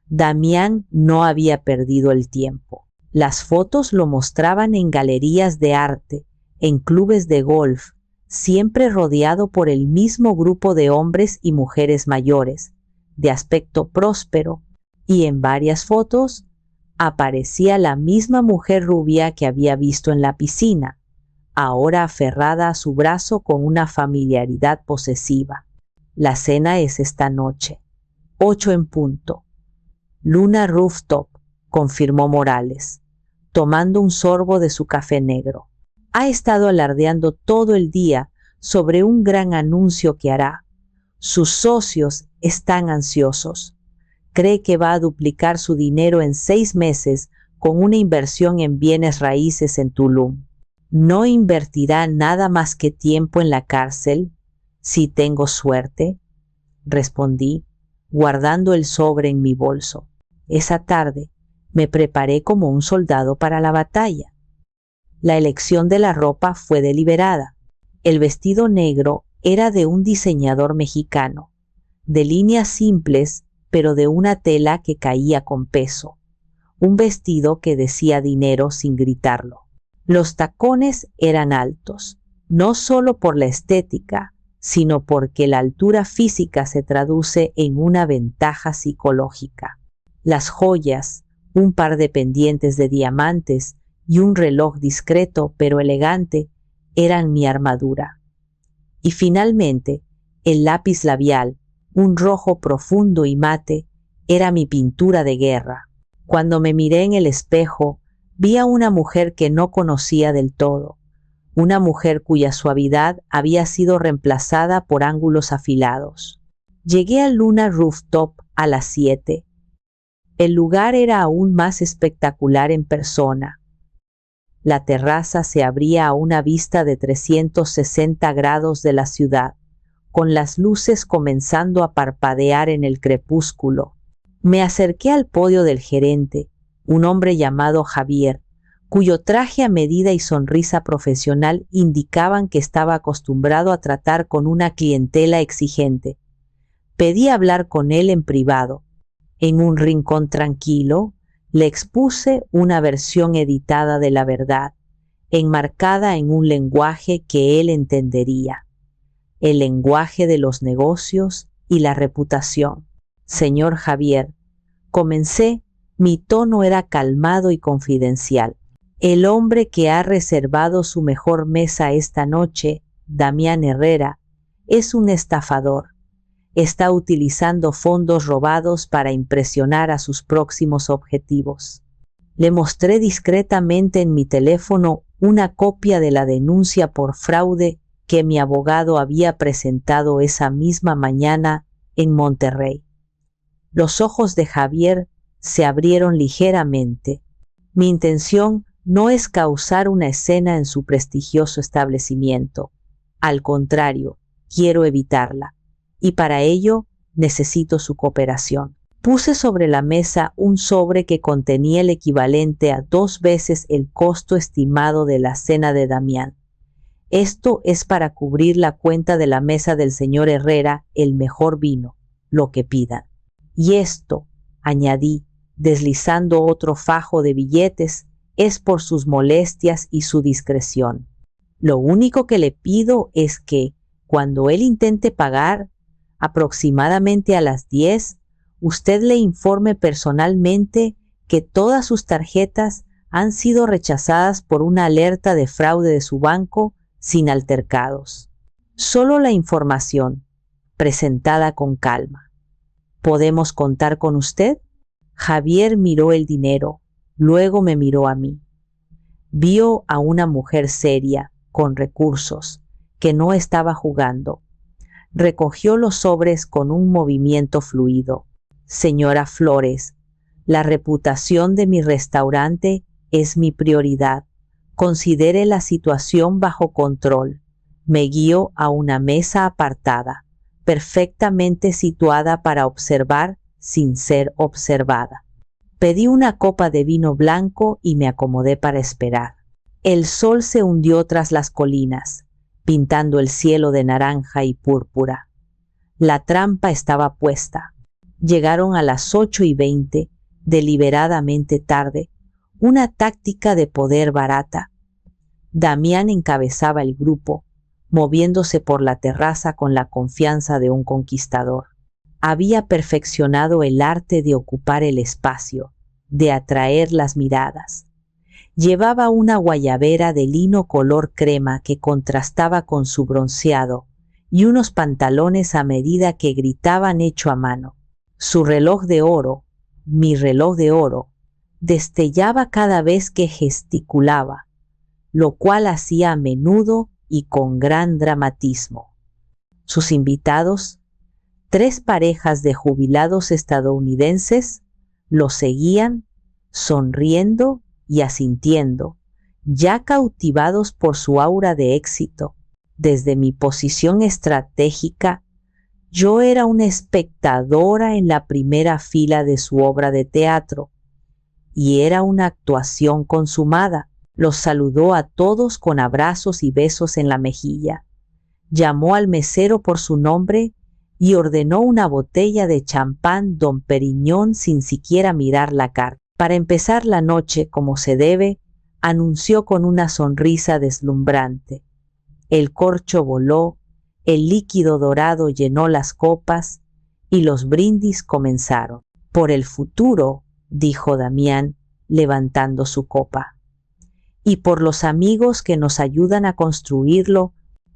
Damián no había perdido el tiempo. Las fotos lo mostraban en galerías de arte, en clubes de golf, siempre rodeado por el mismo grupo de hombres y mujeres mayores, de aspecto próspero, y en varias fotos aparecía la misma mujer rubia que había visto en la piscina, ahora aferrada a su brazo con una familiaridad posesiva. La cena es esta noche, 8 en punto. Luna Rooftop, confirmó Morales, tomando un sorbo de su café negro. Ha estado alardeando todo el día sobre un gran anuncio que hará. Sus socios están ansiosos. Cree que va a duplicar su dinero en 6 meses con una inversión en bienes raíces en Tulum. ¿No invertirá nada más que tiempo en la cárcel? Si tengo suerte, respondí, guardando el sobre en mi bolso. Esa tarde me preparé como un soldado para la batalla. La elección de la ropa fue deliberada. El vestido negro era de un diseñador mexicano, de líneas simples, pero de una tela que caía con peso. Un vestido que decía dinero sin gritarlo. Los tacones eran altos, no solo por la estética, sino porque la altura física se traduce en una ventaja psicológica. Las joyas, un par de pendientes de diamantes y un reloj discreto pero elegante eran mi armadura. Y finalmente, el lápiz labial, un rojo profundo y mate, era mi pintura de guerra. Cuando me miré en el espejo, vi a una mujer que no conocía del todo, una mujer cuya suavidad había sido reemplazada por ángulos afilados. Llegué al Luna Rooftop a las 7. El lugar era aún más espectacular en persona. La terraza se abría a una vista de 360 grados de la ciudad, con las luces comenzando a parpadear en el crepúsculo. Me acerqué al podio del gerente, un hombre llamado Javier, cuyo traje a medida y sonrisa profesional indicaban que estaba acostumbrado a tratar con una clientela exigente. Pedí hablar con él en privado. En un rincón tranquilo, le expuse una versión editada de la verdad, enmarcada en un lenguaje que él entendería. El lenguaje de los negocios y la reputación. Señor Javier, comencé, mi tono era calmado y confidencial. El hombre que ha reservado su mejor mesa esta noche, Damián Herrera, es un estafador. Está utilizando fondos robados para impresionar a sus próximos objetivos. Le mostré discretamente en mi teléfono una copia de la denuncia por fraude que mi abogado había presentado esa misma mañana en Monterrey. Los ojos de Javier se abrieron ligeramente. Mi intención no es causar una escena en su prestigioso establecimiento. Al contrario, quiero evitarla. Y para ello necesito su cooperación. Puse sobre la mesa un sobre que contenía el equivalente a 2 veces el costo estimado de la cena de Damián. Esto es para cubrir la cuenta de la mesa del señor Herrera, el mejor vino, lo que pidan. Y esto, añadí, deslizando otro fajo de billetes, es por sus molestias y su discreción. Lo único que le pido es que, cuando él intente pagar, aproximadamente a las 10, usted le informe personalmente que todas sus tarjetas han sido rechazadas por una alerta de fraude de su banco sin altercados. Solo la información, presentada con calma. ¿Podemos contar con usted? Javier miró el dinero, luego me miró a mí. Vio a una mujer seria, con recursos, que no estaba jugando. Recogió los sobres con un movimiento fluido. Señora Flores, la reputación de mi restaurante es mi prioridad. Considere la situación bajo control. Me guió a una mesa apartada, perfectamente situada para observar sin ser observada. Pedí una copa de vino blanco y me acomodé para esperar. El sol se hundió tras las colinas, pintando el cielo de naranja y púrpura. La trampa estaba puesta. Llegaron a las 8:20, deliberadamente tarde, una táctica de poder barata. Damián encabezaba el grupo, moviéndose por la terraza con la confianza de un conquistador. Había perfeccionado el arte de ocupar el espacio, de atraer las miradas. Llevaba una guayabera de lino color crema que contrastaba con su bronceado y unos pantalones a medida que gritaban hecho a mano. Su reloj de oro, mi reloj de oro, destellaba cada vez que gesticulaba, lo cual hacía a menudo y con gran dramatismo. Sus invitados, 3 parejas de jubilados estadounidenses, lo seguían, sonriendo y asintiendo, ya cautivados por su aura de éxito. Desde mi posición estratégica, yo era una espectadora en la primera fila de su obra de teatro, y era una actuación consumada. Los saludó a todos con abrazos y besos en la mejilla. Llamó al mesero por su nombre y ordenó una botella de champán Dom Perignon sin siquiera mirar la carta. Para empezar la noche como se debe, anunció con una sonrisa deslumbrante. El corcho voló, el líquido dorado llenó las copas y los brindis comenzaron. Por el futuro, dijo Damián, levantando su copa. Y por los amigos que nos ayudan a construirlo.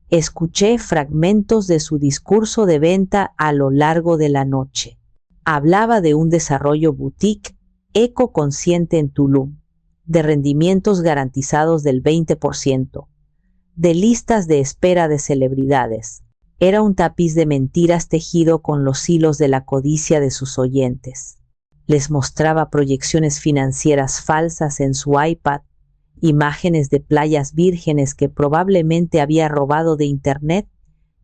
Escuché fragmentos de su discurso de venta a lo largo de la noche. Hablaba de un desarrollo boutique ecoconsciente en Tulum, de rendimientos garantizados del 20%, de listas de espera de celebridades. Era un tapiz de mentiras tejido con los hilos de la codicia de sus oyentes. Les mostraba proyecciones financieras falsas en su iPad, imágenes de playas vírgenes que probablemente había robado de internet,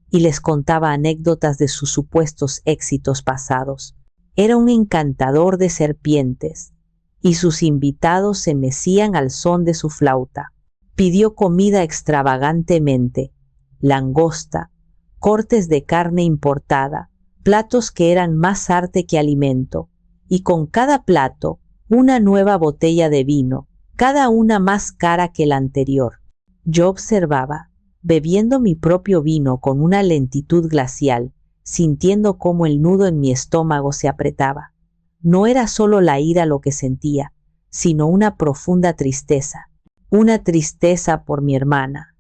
y les contaba anécdotas de sus supuestos éxitos pasados. Era un encantador de serpientes, y sus invitados se mecían al son de su flauta. Pidió comida extravagantemente, langosta, cortes de carne importada, platos que eran más arte que alimento, y con cada plato una nueva botella de vino, cada una más cara que la anterior. Yo observaba, bebiendo mi propio vino con una lentitud glacial, sintiendo cómo el nudo en mi estómago se apretaba. No era solo la ira lo que sentía, sino una profunda tristeza. Una tristeza por mi hermana,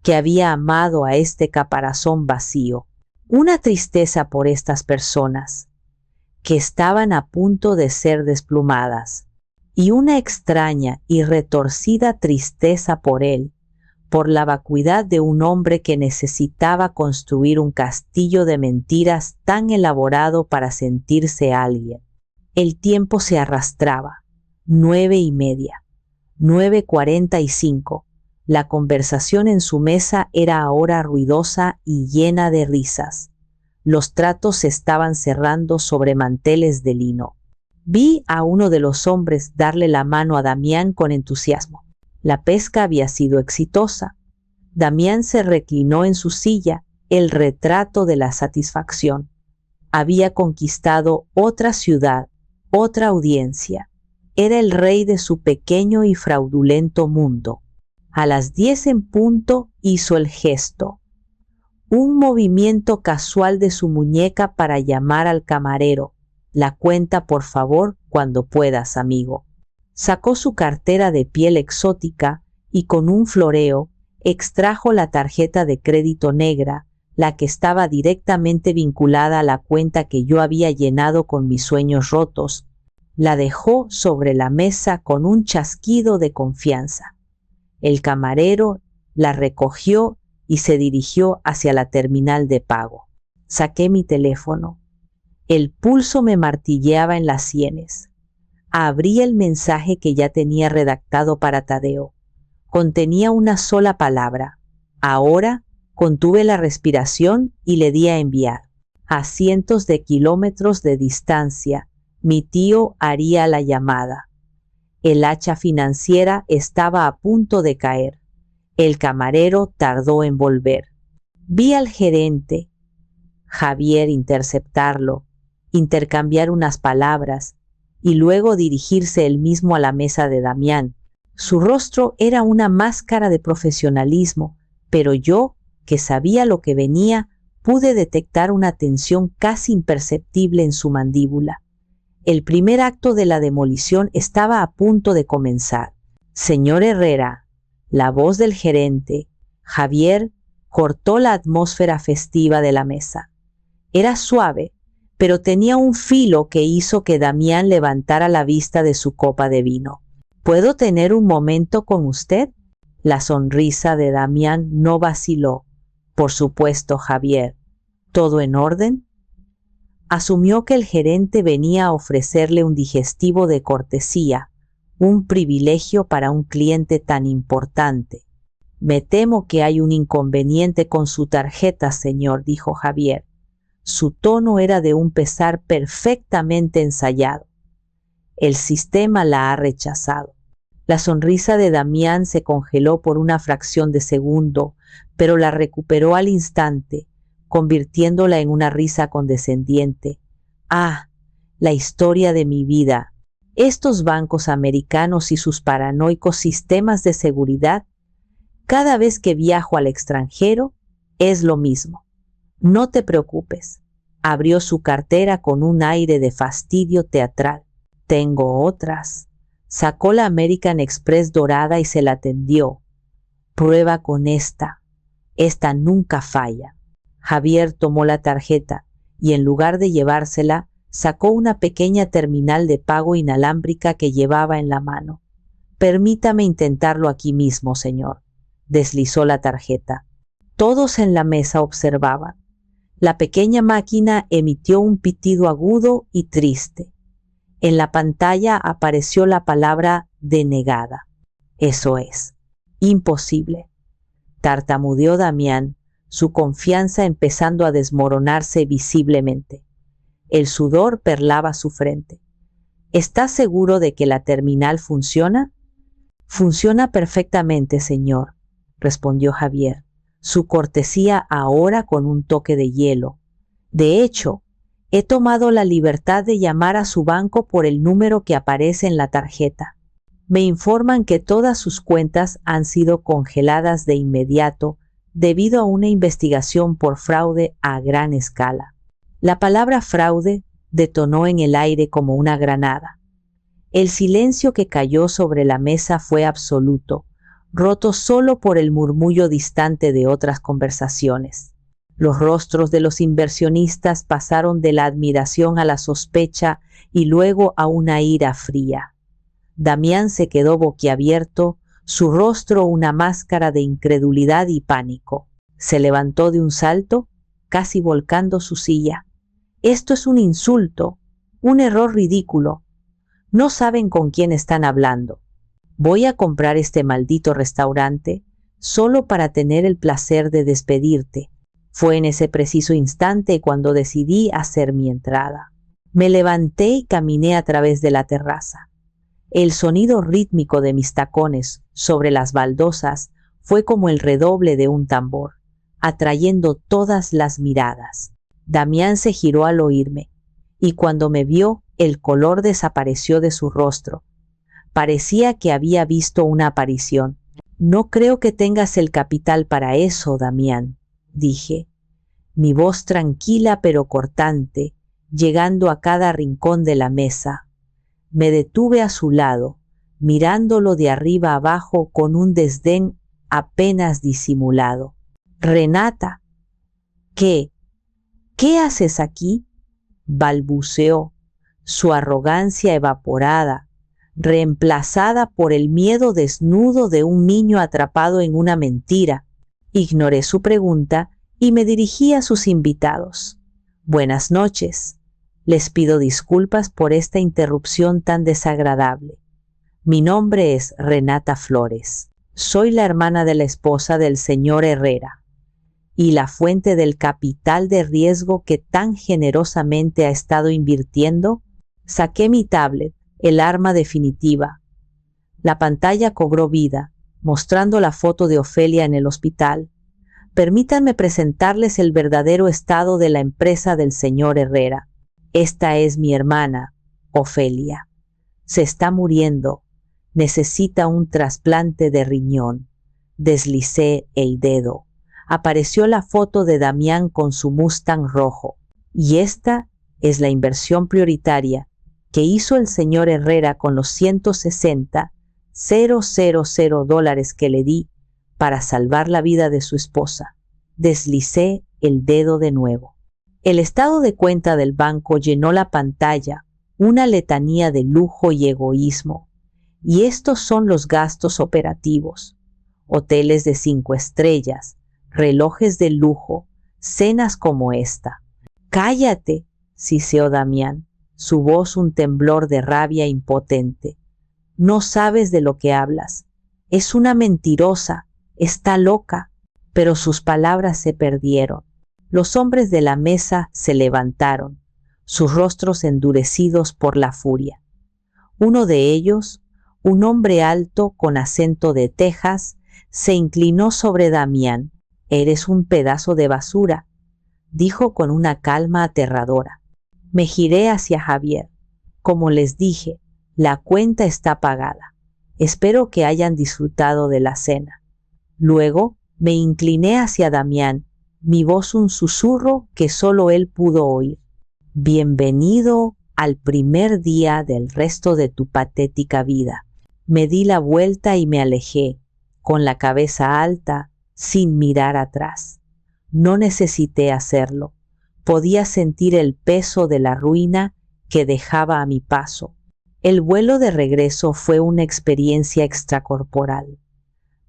que había amado a este caparazón vacío. Una tristeza por estas personas, que estaban a punto de ser desplumadas. Y una extraña y retorcida tristeza por él, por la vacuidad de un hombre que necesitaba construir un castillo de mentiras tan elaborado para sentirse alguien. El tiempo se arrastraba. 9:30, 9:45. La conversación en su mesa era ahora ruidosa y llena de risas. Los tratos se estaban cerrando sobre manteles de lino. Vi a uno de los hombres darle la mano a Damián con entusiasmo. La pesca había sido exitosa. Damián se reclinó en su silla, el retrato de la satisfacción. Había conquistado otra ciudad, otra audiencia. Era el rey de su pequeño y fraudulento mundo. A las 10 en punto hizo el gesto. Un movimiento casual de su muñeca para llamar al camarero. La cuenta, por favor, cuando puedas, amigo. Sacó su cartera de piel exótica y con un floreo extrajo la tarjeta de crédito negra, la que estaba directamente vinculada a la cuenta que yo había llenado con mis sueños rotos. La dejó sobre la mesa con un chasquido de confianza. El camarero la recogió y se dirigió hacia la terminal de pago. Saqué mi teléfono. El pulso me martilleaba en las sienes. Abrí el mensaje que ya tenía redactado para Tadeo. Contenía una sola palabra. Ahora contuve la respiración y le di a enviar. A cientos de kilómetros de distancia, mi tío haría la llamada. El hacha financiera estaba a punto de caer. El camarero tardó en volver. Vi al gerente, Javier, interceptarlo, intercambiar unas palabras y luego dirigirse él mismo a la mesa de Damián. Su rostro era una máscara de profesionalismo, pero yo, que sabía lo que venía, pude detectar una tensión casi imperceptible en su mandíbula. El primer acto de la demolición estaba a punto de comenzar. Señor Herrera, la voz del gerente, Javier, cortó la atmósfera festiva de la mesa. Era suave, pero tenía un filo que hizo que Damián levantara la vista de su copa de vino. ¿Puedo tener un momento con usted? La sonrisa de Damián no vaciló. Por supuesto, Javier. ¿Todo en orden? Asumió que el gerente venía a ofrecerle un digestivo de cortesía, un privilegio para un cliente tan importante. Me temo que hay un inconveniente con su tarjeta, señor, dijo Javier. Su tono era de un pesar perfectamente ensayado. El sistema la ha rechazado. La sonrisa de Damián se congeló por una fracción de segundo, pero la recuperó al instante, convirtiéndola en una risa condescendiente. Ah, la historia de mi vida. Estos bancos americanos y sus paranoicos sistemas de seguridad. Cada vez que viajo al extranjero, es lo mismo. No te preocupes. Abrió su cartera con un aire de fastidio teatral. Tengo otras. Sacó la American Express dorada y se la tendió. Prueba con esta. Esta nunca falla. Javier tomó la tarjeta y en lugar de llevársela, sacó una pequeña terminal de pago inalámbrica que llevaba en la mano. Permítame intentarlo aquí mismo, señor. Deslizó la tarjeta. Todos en la mesa observaban. La pequeña máquina emitió un pitido agudo y triste. En la pantalla apareció la palabra denegada. Eso es. Imposible. Tartamudeó Damián, su confianza empezando a desmoronarse visiblemente. El sudor perlaba su frente. ¿Estás seguro de que la terminal funciona? Funciona perfectamente, señor, respondió Javier, su cortesía ahora con un toque de hielo. De hecho, he tomado la libertad de llamar a su banco por el número que aparece en la tarjeta. Me informan que todas sus cuentas han sido congeladas de inmediato debido a una investigación por fraude a gran escala. La palabra fraude detonó en el aire como una granada. El silencio que cayó sobre la mesa fue absoluto, roto solo por el murmullo distante de otras conversaciones. Los rostros de los inversionistas pasaron de la admiración a la sospecha y luego a una ira fría. Damián se quedó boquiabierto, su rostro una máscara de incredulidad y pánico. Se levantó de un salto, casi volcando su silla. Esto es un insulto, un error ridículo. No saben con quién están hablando. Voy a comprar este maldito restaurante solo para tener el placer de despedirte. Fue en ese preciso instante cuando decidí hacer mi entrada. Me levanté y caminé a través de la terraza. El sonido rítmico de mis tacones sobre las baldosas fue como el redoble de un tambor, atrayendo todas las miradas. Damián se giró al oírme, y cuando me vio, el color desapareció de su rostro. Parecía que había visto una aparición. No creo que tengas el capital para eso, Damián, dije, mi voz tranquila pero cortante, llegando a cada rincón de la mesa. Me detuve a su lado, mirándolo de arriba abajo con un desdén apenas disimulado. Renata, ¿qué haces aquí? Balbuceó, su arrogancia evaporada, reemplazada por el miedo desnudo de un niño atrapado en una mentira. Ignoré su pregunta y me dirigí a sus invitados. Buenas noches. Les pido disculpas por esta interrupción tan desagradable. Mi nombre es Renata Flores. Soy la hermana de la esposa del señor Herrera y la fuente del capital de riesgo que tan generosamente ha estado invirtiendo. Saqué mi tablet, el arma definitiva. La pantalla cobró vida, mostrando la foto de Ofelia en el hospital. Permítanme presentarles el verdadero estado de la empresa del señor Herrera. Esta es mi hermana, Ofelia. Se está muriendo. Necesita un trasplante de riñón. Deslicé el dedo. Apareció la foto de Damián con su Mustang rojo. Y esta es la inversión prioritaria que hizo el señor Herrera con los $160,000 que le di para salvar la vida de su esposa. Deslicé el dedo de nuevo. El estado de cuenta del banco llenó la pantalla, una letanía de lujo y egoísmo. Y estos son los gastos operativos. hoteles de 5 estrellas, relojes de lujo, cenas como esta. «Cállate», siseó Damián, su voz un temblor de rabia impotente. «No sabes de lo que hablas. Es una mentirosa, está loca». Pero sus palabras se perdieron. Los hombres de la mesa se levantaron, sus rostros endurecidos por la furia. Uno de ellos, un hombre alto con acento de Texas, se inclinó sobre Damián. «Eres un pedazo de basura», dijo con una calma aterradora. Me giré hacia Javier. «Como les dije, la cuenta está pagada. Espero que hayan disfrutado de la cena». Luego me incliné hacia Damián, mi voz un susurro que solo él pudo oír. «Bienvenido al primer día del resto de tu patética vida». Me di la vuelta y me alejé, con la cabeza alta, sin mirar atrás. No necesité hacerlo. Podía sentir el peso de la ruina que dejaba a mi paso. El vuelo de regreso fue una experiencia extracorporal.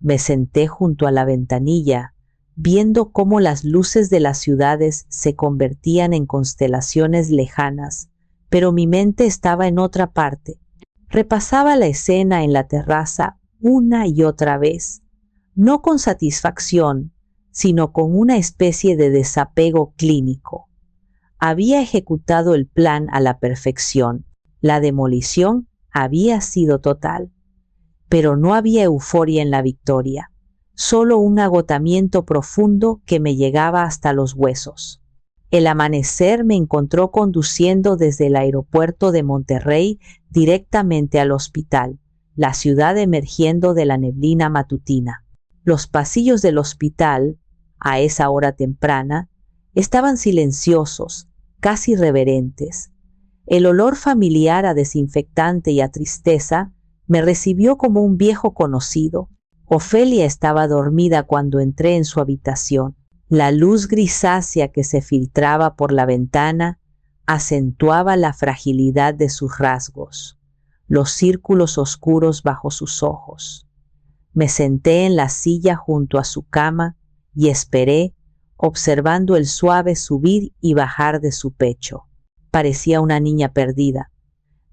Me senté junto a la ventanilla, viendo cómo las luces de las ciudades se convertían en constelaciones lejanas, pero mi mente estaba en otra parte. Repasaba la escena en la terraza una y otra vez, no con satisfacción, sino con una especie de desapego clínico. Había ejecutado el plan a la perfección. La demolición había sido total. Pero no había euforia en la victoria, solo un agotamiento profundo que me llegaba hasta los huesos. El amanecer me encontró conduciendo desde el aeropuerto de Monterrey directamente al hospital, la ciudad emergiendo de la neblina matutina. Los pasillos del hospital, a esa hora temprana, estaban silenciosos, casi reverentes. El olor familiar a desinfectante y a tristeza me recibió como un viejo conocido. Ofelia estaba dormida cuando entré en su habitación. La luz grisácea que se filtraba por la ventana acentuaba la fragilidad de sus rasgos, los círculos oscuros bajo sus ojos. Me senté en la silla junto a su cama y esperé, observando el suave subir y bajar de su pecho. Parecía una niña perdida.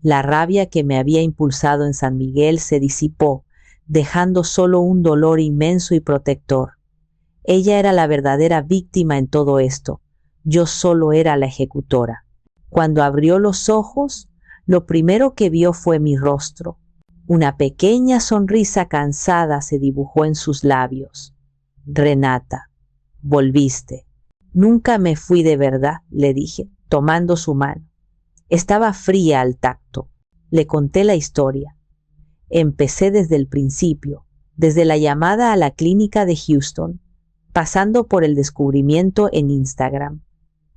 La rabia que me había impulsado en San Miguel se disipó, dejando solo un dolor inmenso y protector. Ella era la verdadera víctima en todo esto. Yo solo era la ejecutora. Cuando abrió los ojos, lo primero que vio fue mi rostro. Una pequeña sonrisa cansada se dibujó en sus labios. «Renata, volviste». «Nunca me fui de verdad», le dije, tomando su mano. Estaba fría al tacto. Le conté la historia. Empecé desde el principio, desde la llamada a la clínica de Houston, pasando por el descubrimiento en Instagram,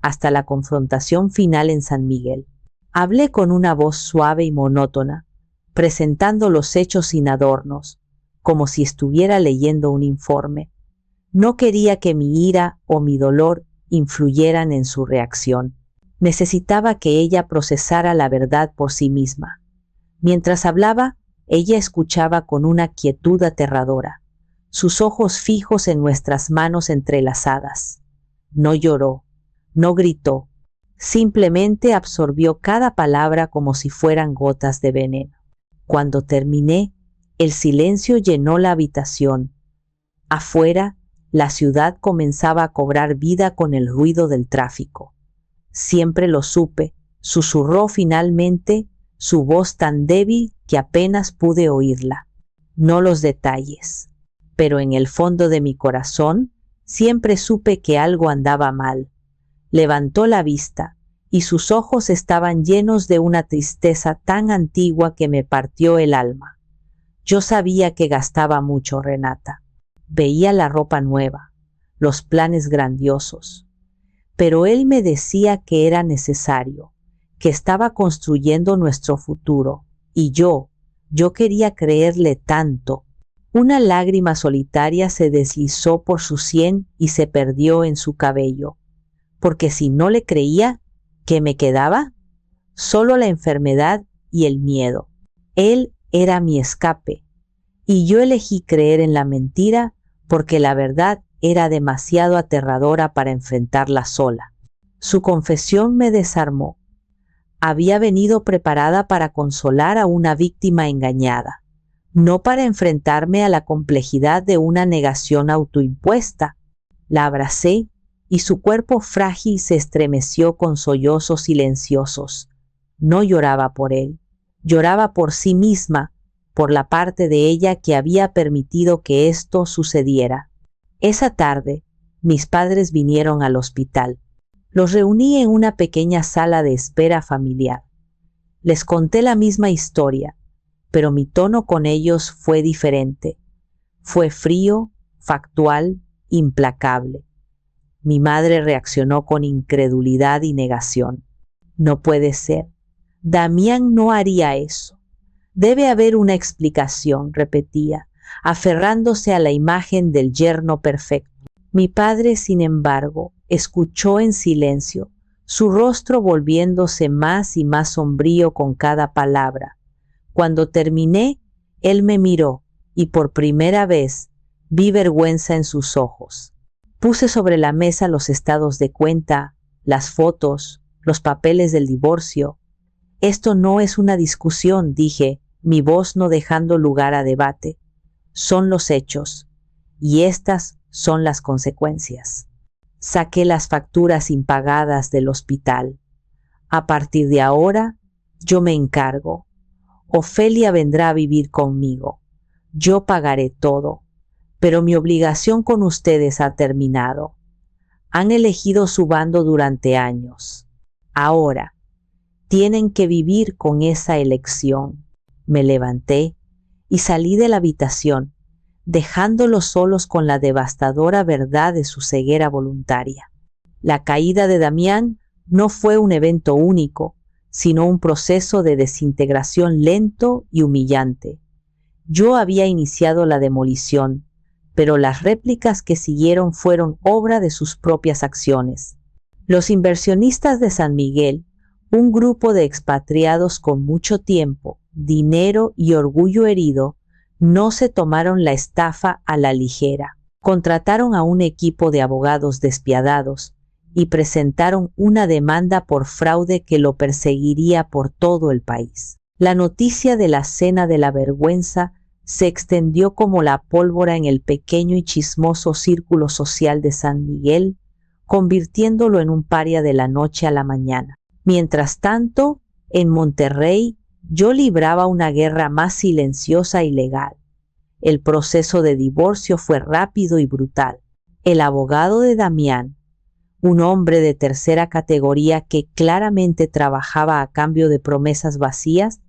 hasta la confrontación final en San Miguel. Hablé con una voz suave y monótona, presentando los hechos sin adornos, como si estuviera leyendo un informe. No quería que mi ira o mi dolor influyeran en su reacción. Necesitaba que ella procesara la verdad por sí misma. Mientras hablaba, ella escuchaba con una quietud aterradora, sus ojos fijos en nuestras manos entrelazadas. No lloró, no gritó, simplemente absorbió cada palabra como si fueran gotas de veneno. Cuando terminé, el silencio llenó la habitación. Afuera, la ciudad comenzaba a cobrar vida con el ruido del tráfico. «Siempre lo supe», susurró finalmente, su voz tan débil que apenas pude oírla. «No los detalles. Pero en el fondo de mi corazón siempre supe que algo andaba mal». Levantó la vista y sus ojos estaban llenos de una tristeza tan antigua que me partió el alma. Yo sabía que gastaba mucho, Renata. Veía la ropa nueva, los planes grandiosos. Pero él me decía que era necesario, que estaba construyendo nuestro futuro, y yo quería creerle tanto. Una lágrima solitaria se deslizó por su sien y se perdió en su cabello. Porque si no le creía, ¿qué me quedaba? Solo la enfermedad y el miedo. Él era mi escape, Y yo elegí creer en la mentira porque la verdad era demasiado aterradora para enfrentarla sola. Su confesión me desarmó. Había venido preparada para consolar a una víctima engañada, no para enfrentarme a la complejidad de una negación autoimpuesta. La abracé y su cuerpo frágil se estremeció con sollozos silenciosos. No lloraba por él, lloraba por sí misma, por la parte de ella que había permitido que esto sucediera. Esa tarde, mis padres vinieron al hospital. Los reuní en una pequeña sala de espera familiar. Les conté la misma historia, pero mi tono con ellos fue diferente. Fue frío, factual, implacable. Mi madre reaccionó con incredulidad y negación. No puede ser. Damián no haría eso. Debe haber una explicación, repetía, aferrándose a la imagen del yerno perfecto. Mi padre, sin embargo, escuchó en silencio, su rostro volviéndose más y más sombrío con cada palabra. Cuando terminé, él me miró y por primera vez vi vergüenza en sus ojos. Puse sobre la mesa los estados de cuenta, las fotos, los papeles del divorcio. Esto no es una discusión, dije, mi voz no dejando lugar a debate. Son los hechos, y estas son las consecuencias. Saqué las facturas impagadas del hospital. A partir de ahora, yo me encargo. Ofelia vendrá a vivir conmigo. Yo pagaré todo, pero mi obligación con ustedes ha terminado. Han elegido su bando durante años. Ahora, tienen que vivir con esa elección. Me levanté y salí de la habitación, dejándolos solos con la devastadora verdad de su ceguera voluntaria. La caída de Damián no fue un evento único, sino un proceso de desintegración lento y humillante. Yo había iniciado la demolición, pero las réplicas que siguieron fueron obra de sus propias acciones. Los inversionistas de San Miguel, un grupo de expatriados con mucho tiempo, dinero y orgullo herido, no se tomaron la estafa a la ligera. Contrataron a un equipo de abogados despiadados y presentaron una demanda por fraude que lo perseguiría por todo el país. La noticia de la cena de la vergüenza se extendió como la pólvora en el pequeño y chismoso círculo social de San Miguel, convirtiéndolo en un paria de la noche a la mañana. Mientras tanto, en Monterrey, yo libraba una guerra más silenciosa y legal. El proceso de divorcio fue rápido y brutal. El abogado de Damián, un hombre de tercera categoría que claramente trabajaba a cambio de promesas vacías,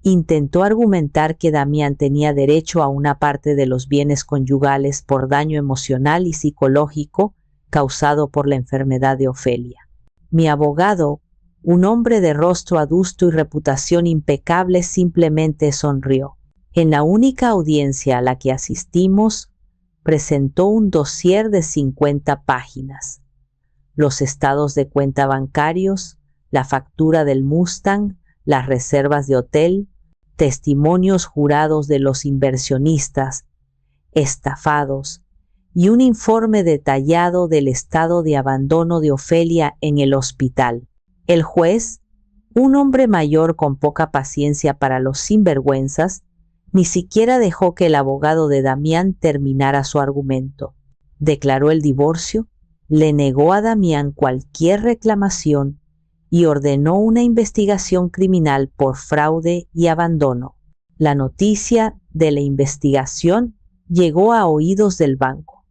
intentó argumentar que Damián tenía derecho a una parte de los bienes conyugales por daño emocional y psicológico causado por la enfermedad de Ofelia. Mi abogado, un hombre de rostro adusto y reputación impecable, simplemente sonrió. En la única audiencia a la que asistimos, presentó un dossier de 50 páginas. Los estados de cuenta bancarios, la factura del Mustang, las reservas de hotel, testimonios jurados de los inversionistas, estafados, y un informe detallado del estado de abandono de Ofelia en el hospital. El juez, un hombre mayor con poca paciencia para los sinvergüenzas, ni siquiera dejó que el abogado de Damián terminara su argumento. Declaró el divorcio, le negó a Damián cualquier reclamación y ordenó una investigación criminal por fraude y abandono. La noticia de la investigación llegó a oídos del banco.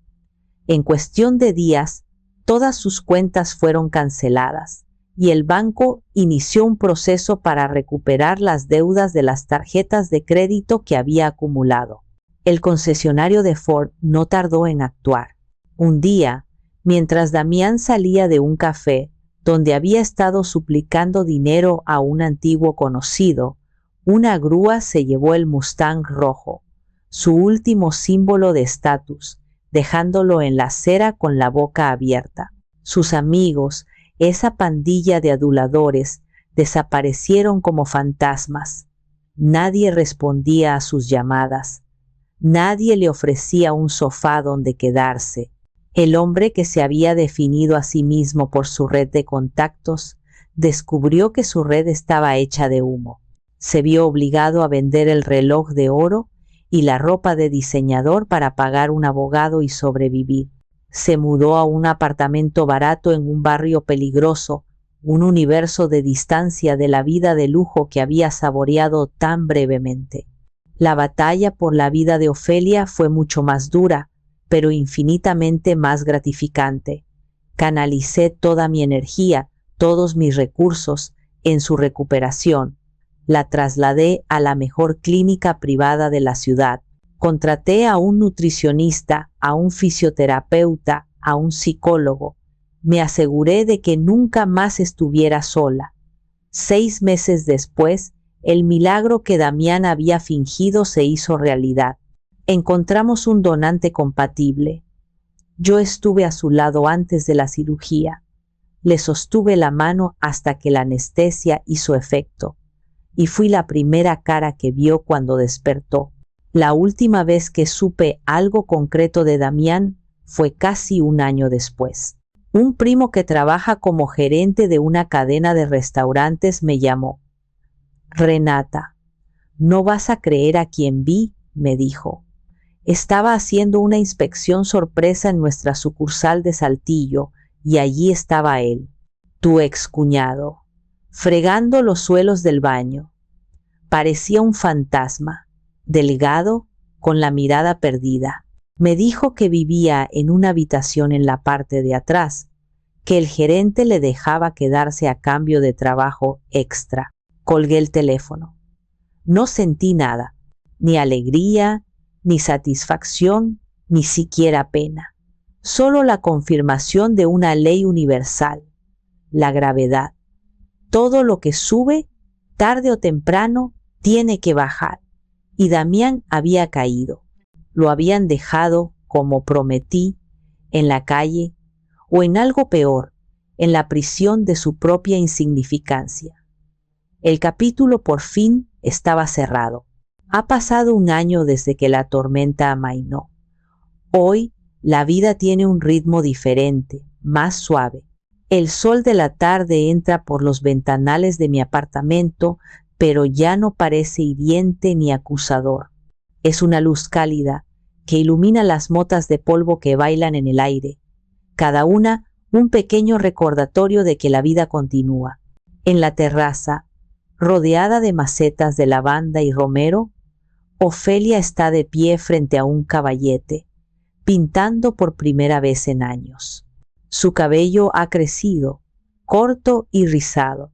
En cuestión de días, todas sus cuentas fueron canceladas y el banco inició un proceso para recuperar las deudas de las tarjetas de crédito que había acumulado. El concesionario de Ford no tardó en actuar. Un día, mientras Damián salía de un café donde había estado suplicando dinero a un antiguo conocido, una grúa se llevó el Mustang rojo, su último símbolo de estatus, dejándolo en la acera con la boca abierta. Sus amigos, esa pandilla de aduladores, desaparecieron como fantasmas. Nadie respondía a sus llamadas. Nadie le ofrecía un sofá donde quedarse. El hombre que se había definido a sí mismo por su red de contactos, descubrió que su red estaba hecha de humo. Se vio obligado a vender el reloj de oro y la ropa de diseñador para pagar un abogado y sobrevivir. Se mudó a un apartamento barato en un barrio peligroso, un universo de distancia de la vida de lujo que había saboreado tan brevemente. La batalla por la vida de Ofelia fue mucho más dura, pero infinitamente más gratificante. Canalicé toda mi energía, todos mis recursos, en su recuperación. La trasladé a la mejor clínica privada de la ciudad. Contraté a un nutricionista, a un fisioterapeuta, a un psicólogo. Me aseguré de que nunca más estuviera sola. 6 meses después, el milagro que Damián había fingido se hizo realidad. Encontramos un donante compatible. Yo estuve a su lado antes de la cirugía. Le sostuve la mano hasta que la anestesia hizo efecto, y fui la primera cara que vio cuando despertó. La última vez que supe algo concreto de Damián fue casi un año después. Un primo que trabaja como gerente de una cadena de restaurantes me llamó. «Renata, no vas a creer a quien vi», me dijo. Estaba haciendo una inspección sorpresa en nuestra sucursal de Saltillo y allí estaba él, tu excuñado, fregando los suelos del baño. Parecía un fantasma, delgado, con la mirada perdida. Me dijo que vivía en una habitación en la parte de atrás, que el gerente le dejaba quedarse a cambio de trabajo extra. Colgué el teléfono. No sentí nada, ni alegría, ni satisfacción, ni siquiera pena. Solo la confirmación de una ley universal, la gravedad. Todo lo que sube, tarde o temprano, tiene que bajar. Y Damián había caído. Lo habían dejado, como prometí, en la calle, o en algo peor, en la prisión de su propia insignificancia. El capítulo por fin estaba cerrado. Ha pasado un año desde que la tormenta amainó. Hoy la vida tiene un ritmo diferente, más suave. El sol de la tarde entra por los ventanales de mi apartamento, pero ya no parece hiriente ni acusador. Es una luz cálida que ilumina las motas de polvo que bailan en el aire, cada una un pequeño recordatorio de que la vida continúa. En la terraza, rodeada de macetas de lavanda y romero, Ofelia está de pie frente a un caballete, pintando por primera vez en años. Su cabello ha crecido, corto y rizado,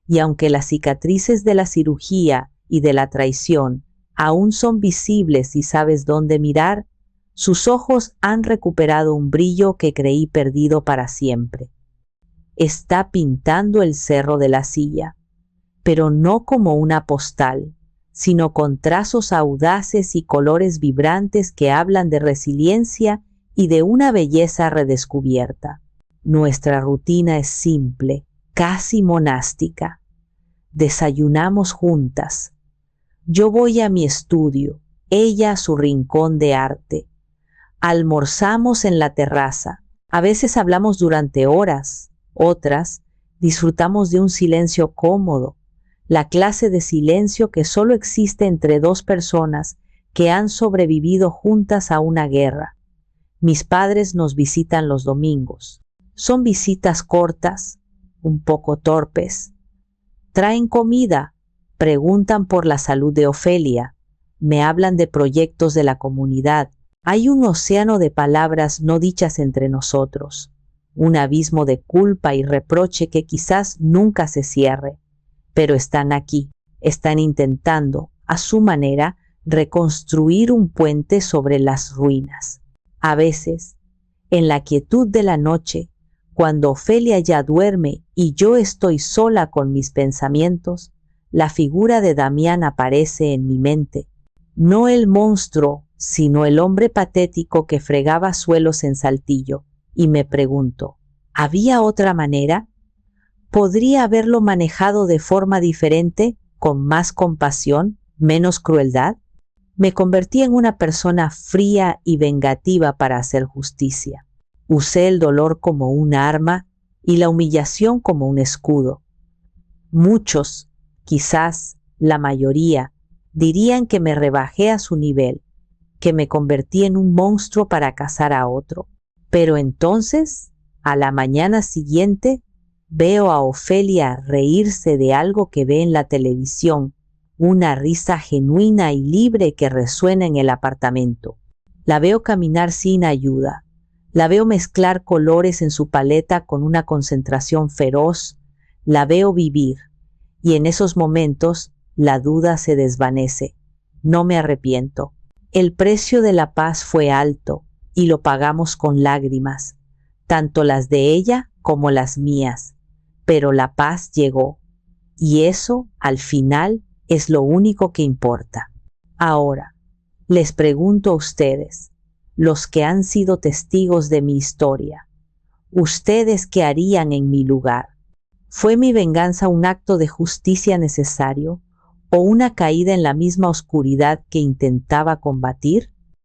y aunque las cicatrices de la cirugía y de la traición aún son visibles si sabes dónde mirar, sus ojos han recuperado un brillo que creí perdido para siempre. Está pintando el cerro de la Silla, pero no como una postal, sino con trazos audaces y colores vibrantes que hablan de resiliencia y de una belleza redescubierta. Nuestra rutina es simple, casi monástica. Desayunamos juntas. Yo voy a mi estudio, ella a su rincón de arte. Almorzamos en la terraza. A veces hablamos durante horas, otras disfrutamos de un silencio cómodo, la clase de silencio que solo existe entre dos personas que han sobrevivido juntas a una guerra. Mis padres nos visitan los domingos. Son visitas cortas, un poco torpes. Traen comida, preguntan por la salud de Ofelia, me hablan de proyectos de la comunidad. Hay un océano de palabras no dichas entre nosotros, un abismo de culpa y reproche que quizás nunca se cierre. Pero están aquí, están intentando, a su manera, reconstruir un puente sobre las ruinas. A veces, en la quietud de la noche, cuando Ofelia ya duerme y yo estoy sola con mis pensamientos, la figura de Damián aparece en mi mente. No el monstruo, sino el hombre patético que fregaba suelos en Saltillo, y me pregunto, ¿había otra manera? ¿Podría haberlo manejado de forma diferente, con más compasión, menos crueldad? Me convertí en una persona fría y vengativa para hacer justicia. Usé el dolor como un arma y la humillación como un escudo. Muchos, quizás la mayoría, dirían que me rebajé a su nivel, que me convertí en un monstruo para cazar a otro. Pero entonces, a la mañana siguiente, veo a Ofelia reírse de algo que ve en la televisión, una risa genuina y libre que resuena en el apartamento. La veo caminar sin ayuda. La veo mezclar colores en su paleta con una concentración feroz. La veo vivir. Y en esos momentos, la duda se desvanece. No me arrepiento. El precio de la paz fue alto y lo pagamos con lágrimas, tanto las de ella como las mías. Pero la paz llegó. Y eso, al final, es lo único que importa. Ahora, les pregunto a ustedes, los que han sido testigos de mi historia, ¿ustedes qué harían en mi lugar? ¿Fue mi venganza un acto de justicia necesario o una caída en la misma oscuridad que intentaba combatir?